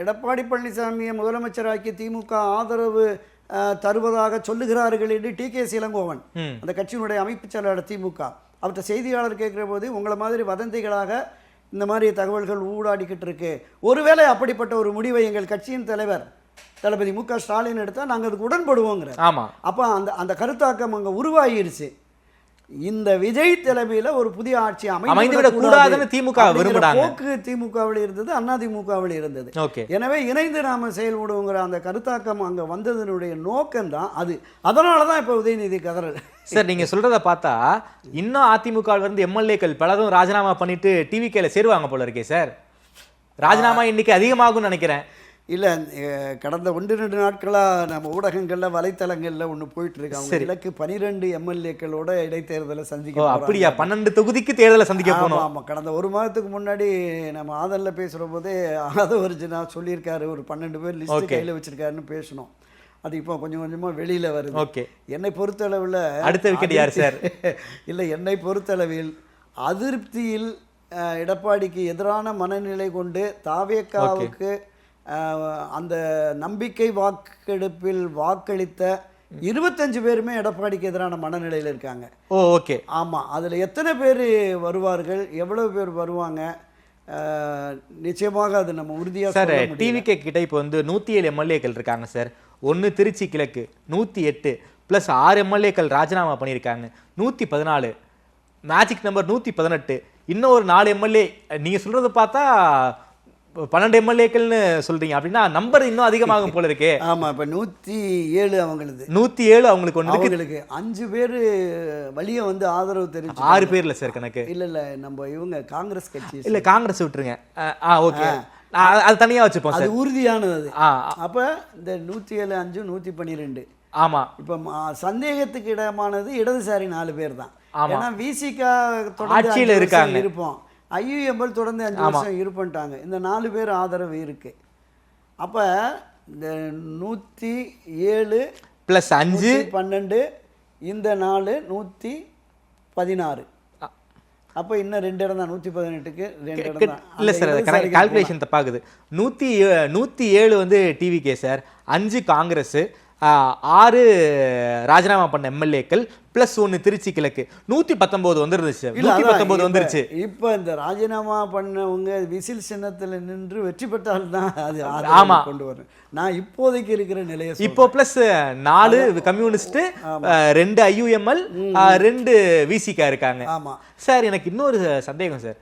எடப்பாடி பழனிசாமியை முதலமைச்சராக்கி திமுக ஆதரவு தருவதாக சொல்லுகிறார்கள் என்று டிகேசி இளங்கோவன் அந்த கட்சியினுடைய அமைப்பு செயலாளர் திமுக அவர்கிட்ட செய்தியாளர் கேட்குற போது உங்களை மாதிரி வதந்திகளாக இந்த மாதிரி தகவல்கள் ஊடாடிக்கிட்டு இருக்கு, ஒருவேளை அப்படிப்பட்ட ஒரு முடிவை எங்கள் கட்சியின் தலைவர் தளபதி மு.க. ஸ்டாலின் எடுத்தால் நாங்கள் அதுக்கு உடன்படுவோங்கிற. ஆமாம், அப்போ அந்த கருத்தாக்கம் அங்கே உருவாகிடுச்சு. இந்த விஜய் தலைமையில் ஒரு புதிய ஆட்சி அமைந்துவிடக் கூடாதுன்னு திமுக விரும்புறாங்க. போக்கு திமுகவில் இருந்தது, அதிமுகவில் இருந்தது. எனவே இணைந்து நாம செயல்படுவோங்கிற அந்த கருத்தாக்கம் அங்க வந்ததனுடைய நோக்கம் தான் அது. அதனால தான் இப்போ உதயநிதி கதறல். சார் நீங்க சொல்றத பார்த்தா இன்னும் அதிமுக இருந்து எம்எல்ஏக்கள் பலரும் ராஜினாமா பண்ணிட்டு டிவிகேல சேருவாங்க போல இருக்கே சார். ராஜினாமா இன்னைக்கு அதிகமாகும்னு நினைக்கிறேன். இல்லை, கடந்த 1-2 நாட்களாக நம்ம ஊடகங்களில் வலைத்தளங்களில் ஒன்று போயிட்டு இருக்கு. அவங்க இலக்கு 12 எம்எல்ஏக்களோட இடைத்தேர்தலை சந்திக்க. அப்படியா? 12 தொகுதிக்கு தேர்தலை சந்திக்க போனோம். ஆமாம், கடந்த 1 மாதத்துக்கு முன்னாடி நம்ம ஆதரில் பேசுகிற போதே ஆதவர்ஜுனா சொல்லியிருக்காரு, ஒரு 12 பேர் லிஸ்ட் கையில் வச்சிருக்காருன்னு பேசணும். அது இப்போ கொஞ்சம் கொஞ்சமாக வெளியில் வருது. ஓகே, என்னை பொறுத்தளவில் அடுத்த விக்கெட் யார் சார்? இல்லை, என்னை பொறுத்தளவில் அதிருப்தியில் எடப்பாடிக்கு எதிரான மனநிலை கொண்டு தாவேக்காவுக்கு அந்த நம்பிக்கை வாக்கெடுப்பில் வாக்களித்த 25 பேருமே எடப்பாடிக்கு எதிரான மனநிலையில் இருக்காங்க. ஓகே, ஆமாம். அதில் எத்தனை பேர் வருவார்கள், எவ்வளவு பேர் வருவாங்க, நிச்சயமாக அது நம்ம உறுதியாக சார். டிவிகே கிட்ட இப்போ வந்து 107 எம்எல்ஏக்கள் இருக்காங்க சார். 1 திருச்சி கிழக்கு 108 + 6 எம்எல்ஏக்கள் ராஜினாமா பண்ணியிருக்காங்க, 114. Magic number 118. இன்னும் ஒரு 4 எம்எல்ஏ. நீங்க சொல்றது பார்த்தா 12 எம்எல்ஏக்கள்னு சொல்றீங்க அப்படின்னா நம்பர் இன்னும் அதிகமாகும் போல இருக்கே. ஆமா, இப்ப 107 அவங்களுக்கு 107 அவங்களுக்கு ஒன்று அவங்களுக்கு 5 பேர் வழிய வந்து ஆதரவு தெரிவிச்சு. 6 பேர்ல சார் கணக்கு. இல்ல நம்ம இவங்க காங்கிரஸ் கட்சி. இல்ல, காங்கிரஸ் விட்டுருங்க. ஓகே, அது தனியா வச்சுப்போம் சார். அது உறுதியானது. அப்ப இந்த 107 5 112. ஆமா, இப்ப சந்தேகத்துக்கு இடமானது இடதுசாரி 4 பேர் தான். ஏன்னா விசிகா ஆட்சியில் இருக்காங்க, இருப்போம். ஐயுஎம்எல் தொடர்ந்து 5 வருஷம் இருப்பன்ட்டாங்க. இந்த 4 பேர் ஆதரவு இருக்கு. அப்ப இந்த 107 + 5 12 இந்த 4 116. அப்ப இன்னும் 2 இடம் தான் 118க்கு 2 இடம் தான். இல்ல சார், கால்குலேஷன் தப்பாகுது. 107 வந்து டிவிகே சார், 5 காங்கிரஸ், 6 ராஜினாமா பண்ண எம்எல்ஏக்கள் +1 திருச்சி கிழக்கு 119 வந்துருந்துச்சு. 119 வந்துருச்சு. இப்போ இந்த ராஜினாமா பண்ணவங்க விசில் சின்னத்தில் நின்று வெற்றி பெற்றால்தான் அது ஆமா கொண்டு வரும். நான் இப்போதைக்கு இருக்கிற நிலையை இப்போ +4 கம்யூனிஸ்ட், 2 ஐயுஎம்எல், 2 விசிகா இருக்காங்க. ஆமா சார், எனக்கு இன்னொரு சந்தேகம் சார்.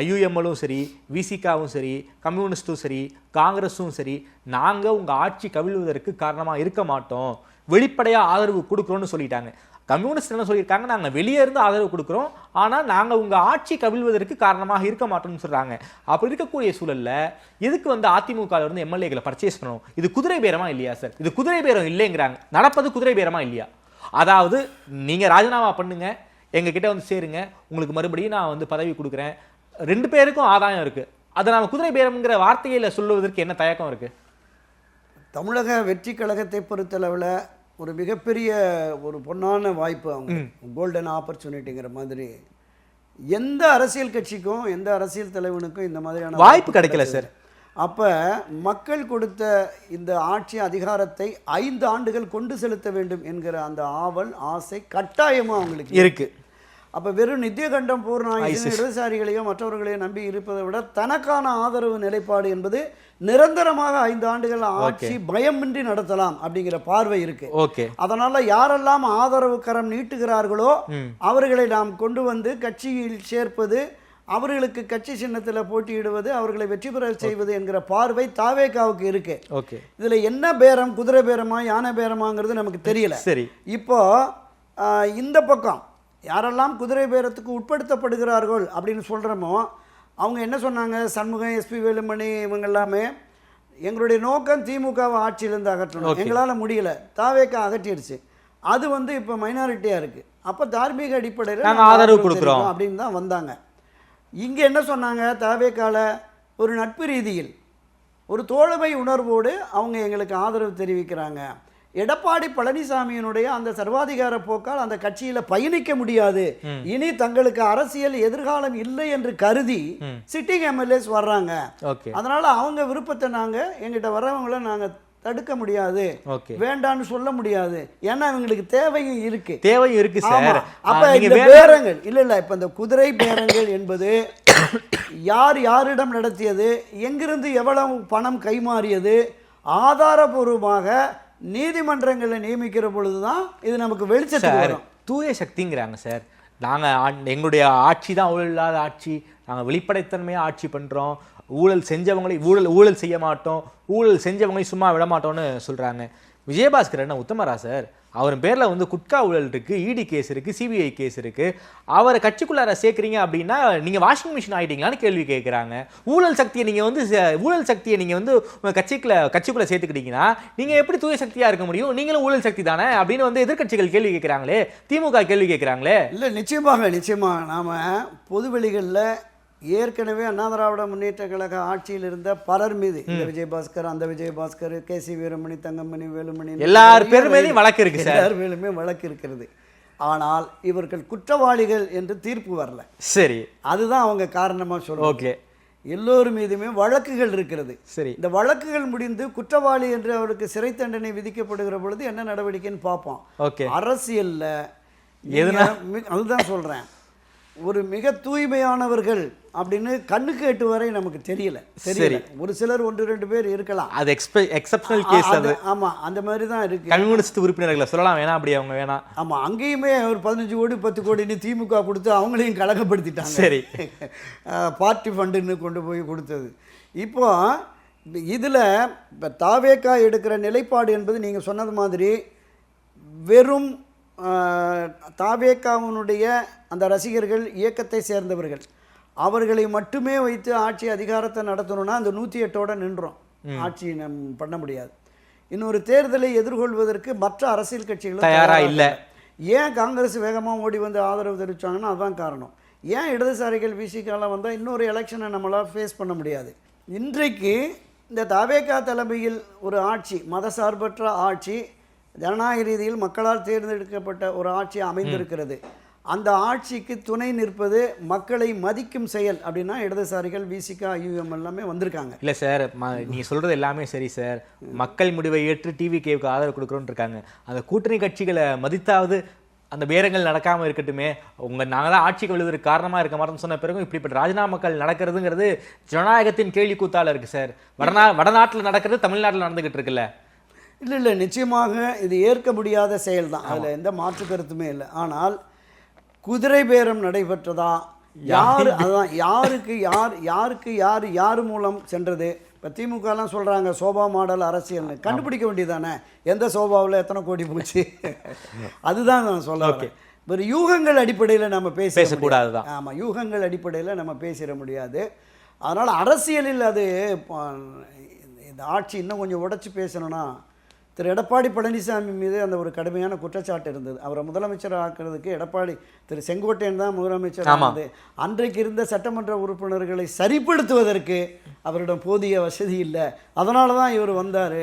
ஐயுஎம்எலும் சரி, விசிகாவும் சரி, கம்யூனிஸ்டும் சரி, காங்கிரஸும் சரி, நாங்க உங்க ஆட்சி கவிழ்வதற்கு காரணமா இருக்க மாட்டோம், வெளிப்படையா ஆதரவு கொடுக்குறோம்னு சொல்லிட்டாங்க. கம்யூனிஸ்ட் என்ன சொல்லியிருக்காங்க, நாங்கள் வெளியே இருந்து ஆதரவு கொடுக்குறோம், ஆனால் நாங்கள் உங்கள் ஆட்சி கவிழ்வதற்கு காரணமாக இருக்க மாட்டோம்னு சொல்கிறாங்க. அப்படி இருக்கக்கூடிய சூழலில் எதுக்கு வந்து அதிமுக இருந்து எம்எல்ஏக்களை பர்ச்சேஸ் பண்ணணும்? இது குதிரை பேரமா இல்லையா சார்? இது குதிரை பேரம் இல்லைங்கிறாங்க. நடப்பது குதிரை பேரமா இல்லையா? அதாவது நீங்கள் ராஜினாமா பண்ணுங்க, எங்ககிட்ட வந்து சேருங்க, உங்களுக்கு மறுபடியும் நான் வந்து பதவி கொடுக்குறேன், 2 பேருக்கும் ஆதாயம் இருக்குது. அதை நம்ம குதிரை பேரம்ங்கிற வார்த்தையில் சொல்லுவதற்கு என்ன தயக்கம் இருக்குது? தமிழக வெற்றி கழகத்தை பொறுத்தளவில் ஒரு மிகப்பெரிய ஒரு பொன்னான வாய்ப்பு, அவங்க கோல்டன் ஆப்பர்ச்சுனிட்டிங்கிற மாதிரி. எந்த அரசியல் கட்சிக்கும் எந்த அரசியல் தலைவனுக்கும் இந்த மாதிரியான வாய்ப்பு கிடைக்கல சார். அப்போ மக்கள் கொடுத்த இந்த ஆட்சி அதிகாரத்தை 5 ஆண்டுகள் கொண்டு செலுத்த வேண்டும் என்கிற அந்த ஆவல், ஆசை கட்டாயமாக அவங்களுக்கு இருக்கு. அப்போ வெறும் நித்தியகண்டம் பூர்ணாயுசு இடதுசாரிகளையோ மற்றவர்களையோ நம்பி இருப்பதை விட தனக்கான ஆதரவு நிலைப்பாடு என்பது நிரந்தரமாக 5 ஆண்டுகள் ஆட்சி பயமின்றி நடத்தலாம் அப்படிங்கிற பார்வை இருக்கு. அதனால யாரெல்லாம் ஆதரவு கரம் நீட்டுகிறார்களோ அவர்களை நாம் கொண்டு வந்து கட்சியில் சேர்ப்பது, அவர்களுக்கு கட்சி சின்னத்தில் போட்டியிடுவது, அவர்களை வெற்றி பெற செய்வது என்கிற பார்வை தாவேகாவுக்கு இருக்கு. இதுல என்ன பேரம், குதிரை பேரமா யானை பேரமாங்கிறது நமக்கு தெரியல. சரி, இப்போ இந்த பக்கம் யாரெல்லாம் குதிரை பேரத்துக்கு உட்படுத்தப்படுகிறார்கள் அப்படின்னு சொல்கிறோமோ அவங்க என்ன சொன்னாங்க, சண்முகம், எஸ்பி வேலுமணி, இவங்க எல்லாமே எங்களுடைய நோக்கம் திமுகவை ஆட்சியிலேருந்து அகற்றணும், எங்களால் முடியல, தாவேக்கா அகற்றிடுச்சு, அது வந்து இப்போ மைனாரிட்டியாக இருக்குது, அப்போ தார்மீக அடிப்படையில் ஆதரவு கொடுக்குறோம் அப்படின்னு தான் வந்தாங்க. இங்கே என்ன சொன்னாங்க, தாவேக்கால ஒரு நட்பு ரீதியில் ஒரு தோழமை உணர்வோடு அவங்க எங்களுக்கு ஆதரவு தெரிவிக்கிறாங்க, எடப்பாடி பழனிசாமியினுடைய அந்த சர்வாதிகார போக்கால் அந்த கட்சியில பயணிக்க முடியாது, இனி தங்களுக்கு அரசியல் எதிர்காலம் இல்லை என்று கருதி சிட்டிங் எம்எல்ஏஸ் வர்றாங்க. அதனால அவங்க விருப்பத்தை நாங்க எங்கிட்ட வர்றவங்களை நாங்க தடுக்க முடியாது, வேண்டான்னு சொல்ல முடியாது. ஏன்னா இவங்களுக்கு தேவையும் இருக்கு சார். அப்ப இந்த பேரங்கள் இல்ல இப்ப இந்த குதிரை பேரங்கள் என்பது யார் யாரிடம் நடத்தியது, எங்கிருந்து எவ்வளவு பணம் கைமாறியது, ஆதாரபூர்வமாக நீதிமன்றங்களை நியமிக்கிற பொழுதுதான் இது நமக்கு வெளிச்சத்துக்கு வரும். தூய சக்திங்கிறாங்க சார். நாங்கள் எங்களுடைய ஆட்சி தான் ஊழல் இல்லாத ஆட்சி, நாங்கள் வெளிப்படைத்தன்மையாக ஆட்சி பண்ணுறோம், ஊழல் செஞ்சவங்களை ஊழல் செய்ய மாட்டோம், ஊழல் செஞ்சவங்களை சும்மா விட மாட்டோம்னு சொல்கிறாங்க. விஜயபாஸ்கர் என்ன உத்தமரா சார்? அவர் பேரில் வந்து குட்கா ஊழல் இருக்குது, இடி கேஸ் இருக்குது, சிபிஐ கேஸ் இருக்குது. அவரை கட்சிக்குள்ளார சேர்க்குறீங்க அப்படின்னா நீங்கள் வாஷிங் மிஷின் ஆகிட்டீங்களான்னு கேள்வி கேட்குறாங்க. ஊழல் சக்தியை நீங்கள் வந்து உங்கள் கட்சிக்குள்ளே சேர்த்துக்கிட்டீங்கன்னா நீங்கள் எப்படி தூய சக்தியாக இருக்க முடியும்? நீங்களும் ஊழல் சக்தி தானே அப்படின்னு வந்து எதிர்கட்சிகள் கேள்வி கேட்குறாங்களே, திமுக கேள்வி கேட்குறாங்களே. இல்லை, நிச்சயமாக நாம் பொதுவெளிகளில் ஏற்கனவே அண்ணா திராவிட முன்னேற்ற கழக ஆட்சியில் இருந்த பலர் மீது, இந்த விஜயபாஸ்கர், அந்த விஜயபாஸ்கர், கேசி வீரமணி, தங்கமணி, வேலுமணி, எல்லார் பேர் மீதும் வழக்கு இருக்கு, எல்லார் மேலுமே வழக்கு இருக்கிறது. ஆனால் இவர்கள் குற்றவாளிகள் என்று தீர்ப்பு வரல. சரி, அதுதான் அவங்க காரணமா சொல்றாங்க. ஓகே, எல்லோரும் மீதுமே வழக்குகள் இருக்கிறது. சரி, இந்த வழக்குகள் முடிந்து குற்றவாளி என்று அவருக்கு சிறை தண்டனை விதிக்கப்படுகிற பொழுது என்ன நடவடிக்கைன்னு பார்ப்போம். ஓகே, அரசியல்ல அதுதான் சொல்றேன், ஒரு மிக தூய்மையானவர்கள் அப்படின்னு கண்ணுக்கு எட்டு வரை நமக்கு தெரியல. ஒரு சிலர் 1-2 பேர் இருக்கலாம், அது எக்ஸெப்ஷனல் கேஸ். அது ஆமா, அந்த மாதிரி தான் இருக்கு. கம்யூனிஸ்ட் உறுப்பினர்களை சொல்லலாம் வேணாம், அப்படி அவங்க வேணாம். ஆமா, அங்கேயுமே ஒரு 15 கோடி 10 கோடின்னு திமுக கொடுத்து அவங்களையும் கலகப்படுத்திட்டாங்க. சரி, பார்ட்டி ஃபண்டுன்னு கொண்டு போய் கொடுத்தது. இப்போ இதுல இப்போ தாவேக்கா எடுக்கிற நிலைப்பாடு என்பது நீங்க சொன்னது மாதிரி வெறும் தாவேக்காவினுடைய அந்த ரசிகர்கள் இயக்கத்தை சேர்ந்தவர்கள் அவர்களை மட்டுமே வைத்து ஆட்சி அதிகாரத்தை நடத்தணும்னா அந்த 108ஓட நின்றோம், ஆட்சி பண்ண முடியாது. இன்னொரு தேர்தலை எதிர்கொள்வதற்கு மற்ற அரசியல் கட்சிகள் தயாரா இல்லை. ஏன் காங்கிரஸ் வேகமாக ஓடி வந்து ஆதரவு தெரிவித்தாங்கன்னா அதுதான் காரணம். ஏன் இடதுசாரிகள் விசிகாலாம் வந்தால் இன்னொரு எலெக்ஷனை நம்மளால் ஃபேஸ் பண்ண முடியாது. இன்றைக்கு இந்த தாவேக்கா தலைமையில் ஒரு ஆட்சி, மதசார்பற்ற ஆட்சி, ஜனநாயக ரீதியில் மக்களால் தேர்ந்தெடுக்கப்பட்ட ஒரு ஆட்சி அமைந்திருக்கிறது. அந்த ஆட்சிக்கு துணை நிற்பது மக்களை மதிக்கும் செயல் அப்படின்னா இடதுசாரிகள் விசிகா யூஎம் எல்லாமே வந்திருக்காங்க. இல்லை சார், நீங்க சொல்றது எல்லாமே சரி சார். மக்கள் முடிவை ஏற்று டிவிகேவுக்கு ஆதரவு கொடுக்குறோன்னு இருக்காங்க. அந்த கூட்டணி கட்சிகளை மதித்தாவது அந்த பேரங்கள் நடக்காமல் இருக்கட்டுமே. நாங்கள் தான் ஆட்சிக்கு விழுவதற்கு காரணமாக இருக்க மாட்டோம்னு சொன்ன பிறகும் இப்படிப்பட்ட ராஜினாமாக்கள் நடக்கிறதுங்கிறது ஜனநாயகத்தின் கேள்வி கூத்தால இருக்கு சார். வடநாட்டில் நடக்கிறது தமிழ்நாட்டில் நடந்துகிட்டு இருக்குல்ல. இல்லை, நிச்சயமாக இது ஏற்க முடியாத செயல் தான், அதில் எந்த மாற்று கருத்துமே இல்லை. ஆனால் குதிரை பேரம் நடைபெற்றதா, யார் அதுதான் யாருக்கு யார் மூலம் சென்றது. இப்போ திமுகலாம் சொல்கிறாங்க சோபா மாடல் அரசியல்னு, கண்டுபிடிக்க வேண்டியதானே எந்த சோபாவில் எத்தனை கோடி போச்சு. அதுதான் நான் சொல்ல. ஒரு யூகங்கள் அடிப்படையில் நம்ம பேசக்கூடாது தான். ஆமாம், யூகங்கள் அடிப்படையில் நம்ம பேசிட முடியாது. அதனால் அரசியலில் அது இந்த ஆட்சி இன்னும் கொஞ்சம் உடைச்சி பேசணும்னா திரு எடப்பாடி பழனிசாமி மீது அந்த ஒரு கடுமையான குற்றச்சாட்டு இருந்தது. அவரை முதலமைச்சர் ஆக்குறதுக்கு எடப்பாடி திரு செங்கோட்டையன் தான் முதலமைச்சர் ஆனது. அன்றைக்கு இருந்த சட்டமன்ற உறுப்பினர்களை சரிப்படுத்துவதற்கு அவரிடம் போதிய வசதி இல்லை, அதனால தான் இவர் வந்தார்,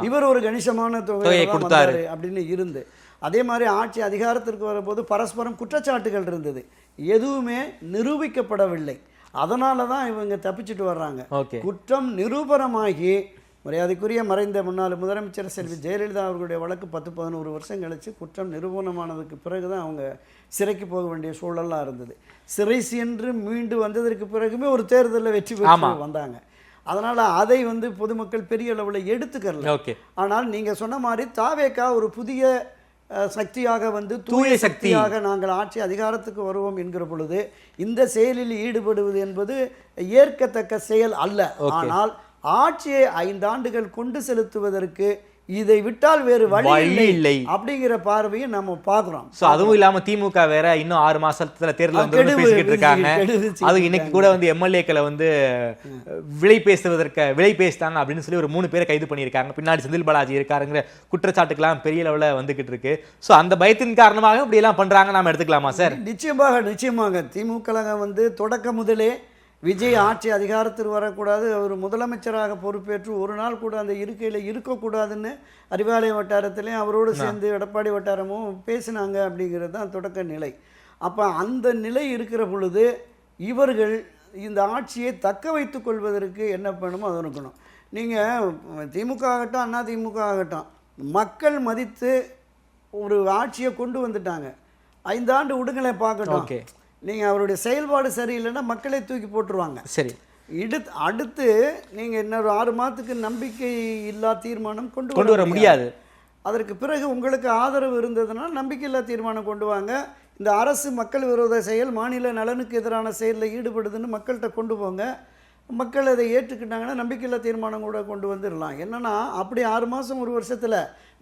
இவர் ஒரு கணிசமான தொகையை கொடுத்தாரு அப்படின்னு இருந்து. அதே மாதிரி ஆட்சி அதிகாரத்திற்கு வரும்போது பரஸ்பரம் குற்றச்சாட்டுகள் இருந்தது, எதுவுமே நிரூபிக்கப்படவில்லை. அதனால தான் இவங்க தப்பிச்சுட்டு வர்றாங்க. குற்றம் நிரூபணமாகி மரியாதைக்குரிய மறைந்த முன்னாள் முதலமைச்சர் செல்வி ஜெயலலிதா அவர்களுடைய வழக்கு 10-11 வருஷம் கழிச்சு குற்றம் நிரூபணமானதுக்கு பிறகு தான் அவங்க சிறைக்கு போக வேண்டிய சூழலாம் இருந்தது. சிறை சென்று மீண்டு வந்ததற்கு பிறகுமே ஒரு தேர்தலில் வெற்றி பெற்று வந்தாங்க. அதனால் அதை வந்து பொதுமக்கள் பெரிய அளவில் எடுத்துக்கல. ஆனால் நீங்கள் சொன்ன மாதிரி தாவேக்கா ஒரு புதிய சக்தியாக வந்து தூய சக்தியாக நாங்கள் ஆட்சி அதிகாரத்துக்கு வருவோம் என்கிற பொழுது இந்த செயலில் ஈடுபடுவது என்பது ஏற்கத்தக்க செயல் அல்ல. ஆனால் ஆட்சியை 5 ஆண்டுகள் கொண்டு செலுத்துவதற்கு இதை விட்டால் வேறு வழி இல்லை அப்படிங்கிற பார்வையை நம்ம பார்க்குறோம். அதுவும் இல்லாம திமுக வேற இன்னும் 6 மாசத்துல தேர்தல் வந்து பேசிக்கிட்டு இருக்காங்க. அது இன்னைக்கு கூட வந்து எம்எல்ஏக்களை வந்து விலை பேசுதாங்க அப்படின்னு சொல்லி ஒரு 3 பேரை கைது பண்ணியிருக்காங்க. பின்னாடி செந்தில் பாலாஜி இருக்காருங்கிற குற்றச்சாட்டுக்கெல்லாம் பெரிய லெவலில் வந்துகிட்டு இருக்கு. ஸோ அந்த பயத்தின் காரணமாக இப்படி எல்லாம் பண்றாங்க, நாம எடுத்துக்கலாமா சார்? நிச்சயமாக திமுக வந்து தொடக்க முதலே விஜய் ஆட்சி அதிகாரத்தில் வரக்கூடாது, அவர் முதலமைச்சராக பொறுப்பேற்று ஒரு நாள் கூட அந்த இருக்கையில் இருக்கக்கூடாதுன்னு அறிவாலய வட்டாரத்திலையும் அவரோடு சேர்ந்து எடப்பாடி வட்டாரமும் பேசினாங்க. அப்படிங்கிறது தான் தொடக்க நிலை. அப்போ அந்த நிலை இருக்கிற பொழுது இவர்கள் இந்த ஆட்சியை தக்க வைத்து கொள்வதற்கு என்ன பண்ணணுமோ அது இருக்கணும். நீங்கள் திமுக ஆகட்டும், அண்ணா திமுக ஆகட்டும், மக்கள் மதித்து ஒரு ஆட்சியை கொண்டு வந்துட்டாங்க. 5 ஆண்டு விடுங்களை பார்க்கட்டும். நீங்கள் அவருடைய செயல்பாடு சரியில்லைன்னா மக்களை தூக்கி போட்டுருவாங்க. சரி, அடுத்து நீங்கள் இன்னொரு 6 மாதத்துக்கு நம்பிக்கை இல்லா தீர்மானம் கொண்டு வர முடியாது. அதற்கு பிறகு உங்களுக்கு ஆதரவு இருந்ததுன்னா நம்பிக்கையில்லா தீர்மானம் கொண்டு வாங்க. இந்த அரசு மக்கள் விரோத செயல், மாநில நலனுக்கு எதிரான செயலில் ஈடுபடுதுன்னு மக்கள்கிட்ட கொண்டு போங்க. மக்கள் அதை ஏற்றுக்கிட்டாங்கன்னா நம்பிக்கையில்லா தீர்மானம் கூட கொண்டு வந்துடலாம். என்னென்னா அப்படி 6 மாதம் 1 வருஷத்தில்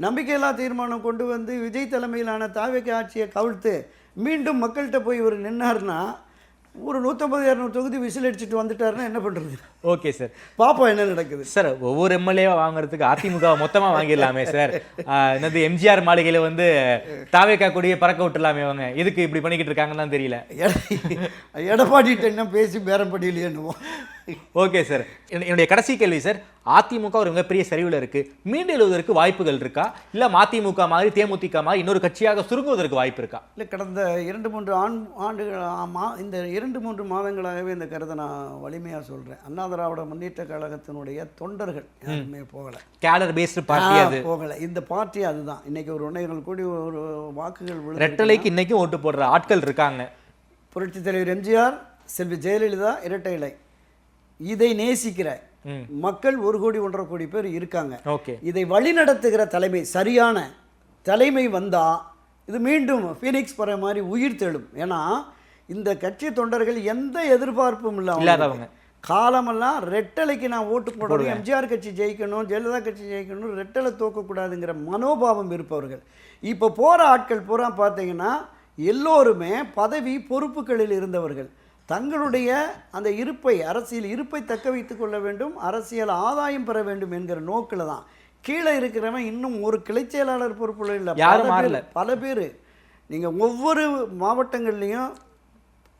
நம்பிக்கையில்லா தீர்மானம் கொண்டு வந்து விஜய் தலைமையிலான தாவேக ஆட்சியை கவிழ்த்து மீண்டும் மக்கள்கிட்ட போய் இவர் நின்னார்னா ஒரு 150-200 தொகுதி விசில் அடிச்சுட்டு வந்துட்டாருன்னா என்ன பண்ணுறது? ஓகே சார், பாப்பா என்ன நடக்குது சார். ஒவ்வொரு எம்எல்ஏவா வாங்குறதுக்கு அதிமுக மொத்தமா வாங்கிடலாமே சார். என்னது எம்ஜிஆர் மாளிகையில வந்து தாவேக்கா கொடியை பறக்க விட்டுலாமே. அவங்க எதுக்கு இப்படி பண்ணிக்கிட்டு இருக்காங்கன்னு தெரியல. எடப்பாடிட்ட என்ன பேசி பேரம் படியிலேன்னுவோம். ஓகே சார், என்னுடைய கடைசி கேள்வி சார். அதிமுக ஒரு மிகப்பெரிய சரிவில் இருக்கு, மீண்டும் எழுவதற்கு வாய்ப்புகள் இருக்கா, இல்ல மதிமுக மாதிரி தேமுதிக மாதிரி இன்னொரு கட்சியாக சுருங்குவதற்கு வாய்ப்பு இருக்கா? இல்லை, கடந்த 2-3 ஆண்டுகள் இந்த 2-3 மாதங்களாகவே இந்த கருத்தை நான் வலிமையாக சொல்கிறேன். அண்ணா திராவிட முன்னேற்ற கழகத்தினுடைய தொண்டர்கள் யாருமே போகலை. கேடர் பேஸ்டு பார்ட்டி அது போகலை. இந்த பார்ட்டி அதுதான். இன்னைக்கு ஒரு 1.5 கோடி ஒரு வாக்குகள் ரெட்டலைக்கு இன்னைக்கும் ஓட்டு போடுற ஆட்கள் இருக்காங்க. புரட்சித் தலைவர் எம்ஜிஆர், செல்வி ஜெயலலிதா இரட்டை இலை. இதை நேசிக்கிற மக்கள் 1 கோடி 1.5 கோடி பேர் இருக்காங்க. இதை வழிநடத்துகிற தலைமை, சரியான தலைமை வந்தா இது மீண்டும் ஃபீனிக்ஸ் பற மாதிரி உயிர் தெழும். ஏன்னா இந்த கட்சி தொண்டர்கள் எந்த எதிர்பார்ப்பும் இல்லாதவங்க. காலமெல்லாம் ரெட்டலைக்கு நான் ஓட்டு போடணும், எம்ஜிஆர் கட்சி ஜெயிக்கணும், ஜெயலலிதா கட்சி ஜெயிக்கணும், ரெட்டலை தோக்கக்கூடாதுங்கிற மனோபாவம் இருப்பவர்கள். இப்போ போகிற ஆட்கள் பூரா பார்த்தீங்கன்னா எல்லோருமே பதவி பொறுப்புகளில் இருந்தவர்கள். தங்களுடைய அந்த இருப்பை, அரசியல் இருப்பை தக்க வைத்து கொள்ள வேண்டும், அரசியல் ஆதாயம் பெற வேண்டும் என்கிற நோக்கில் தான். கீழே இருக்கிறவன் இன்னும் ஒரு கிளை செயலாளர் பொறுப்புல இல்லை. பல பேர் நீங்கள் ஒவ்வொரு மாவட்டங்கள்லேயும்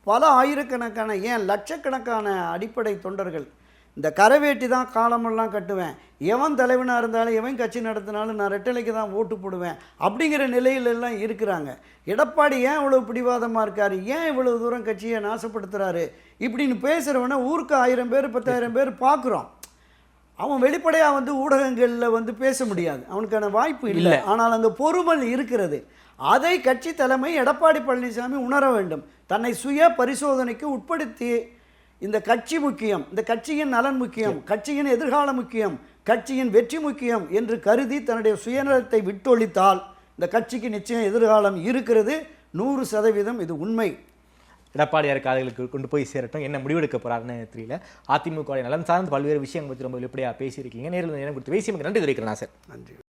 பல ஆயிரக்கணக்கான, ஏன் லட்சக்கணக்கான அடிப்படை தொண்டர்கள். இந்த கரவேட்டி தான் காலமெல்லாம் கட்டுவேன், எவன் தலைவனாக இருந்தாலும் எவன் கட்சி நடத்தினாலும் நான் ரெட்டலைக்கு தான் ஓட்டு போடுவேன் அப்படிங்கிற நிலையிலெல்லாம் இருக்கிறாங்க. எடப்பாடி ஏன் இவ்வளோ பிடிவாதமாக இருக்கார், ஏன் இவ்வளோ தூரம் கட்சியை நாசப்படுத்துகிறாரு இப்படின்னு பேசுகிறவன ஊருக்கு 1000 பேர் 10,000 பேர் பார்க்குறோம். அவன் வெளிப்படையாக வந்து ஊடகங்களில் வந்து பேச முடியாது, அவனுக்கான வாய்ப்பு இல்லை. ஆனால் அந்த பொறுமல் இருக்கிறது. அதை கட்சி தலைமை எடப்பாடி பழனிசாமி உணர வேண்டும். தன்னை சுய பரிசோதனைக்கு உட்படுத்தி இந்த கட்சி முக்கியம், இந்த கட்சியின் நலன் முக்கியம், கட்சியின் எதிர்காலம் முக்கியம், கட்சியின் வெற்றி முக்கியம் என்று கருதி தன்னுடைய சுயநலத்தை விட்டொழித்தால் இந்த கட்சிக்கு நிச்சயம் எதிர்காலம் இருக்கிறது. 100% இது உண்மை. எடப்பாடியார் காதுகளுக்கு கொண்டு போய் சேரட்டும். என்ன முடிவெடுக்க போறாருன்னு தெரியல. அதிமுக நலன் சார்ந்து பல்வேறு விஷயங்கள் பற்றி ரொம்ப வெளிப்படையாக பேசியிருக்கீங்க. நேரில் நேரம் கொடுத்து பேசி நன்றி தெரிவிக்கிறேன் சார். நன்றி.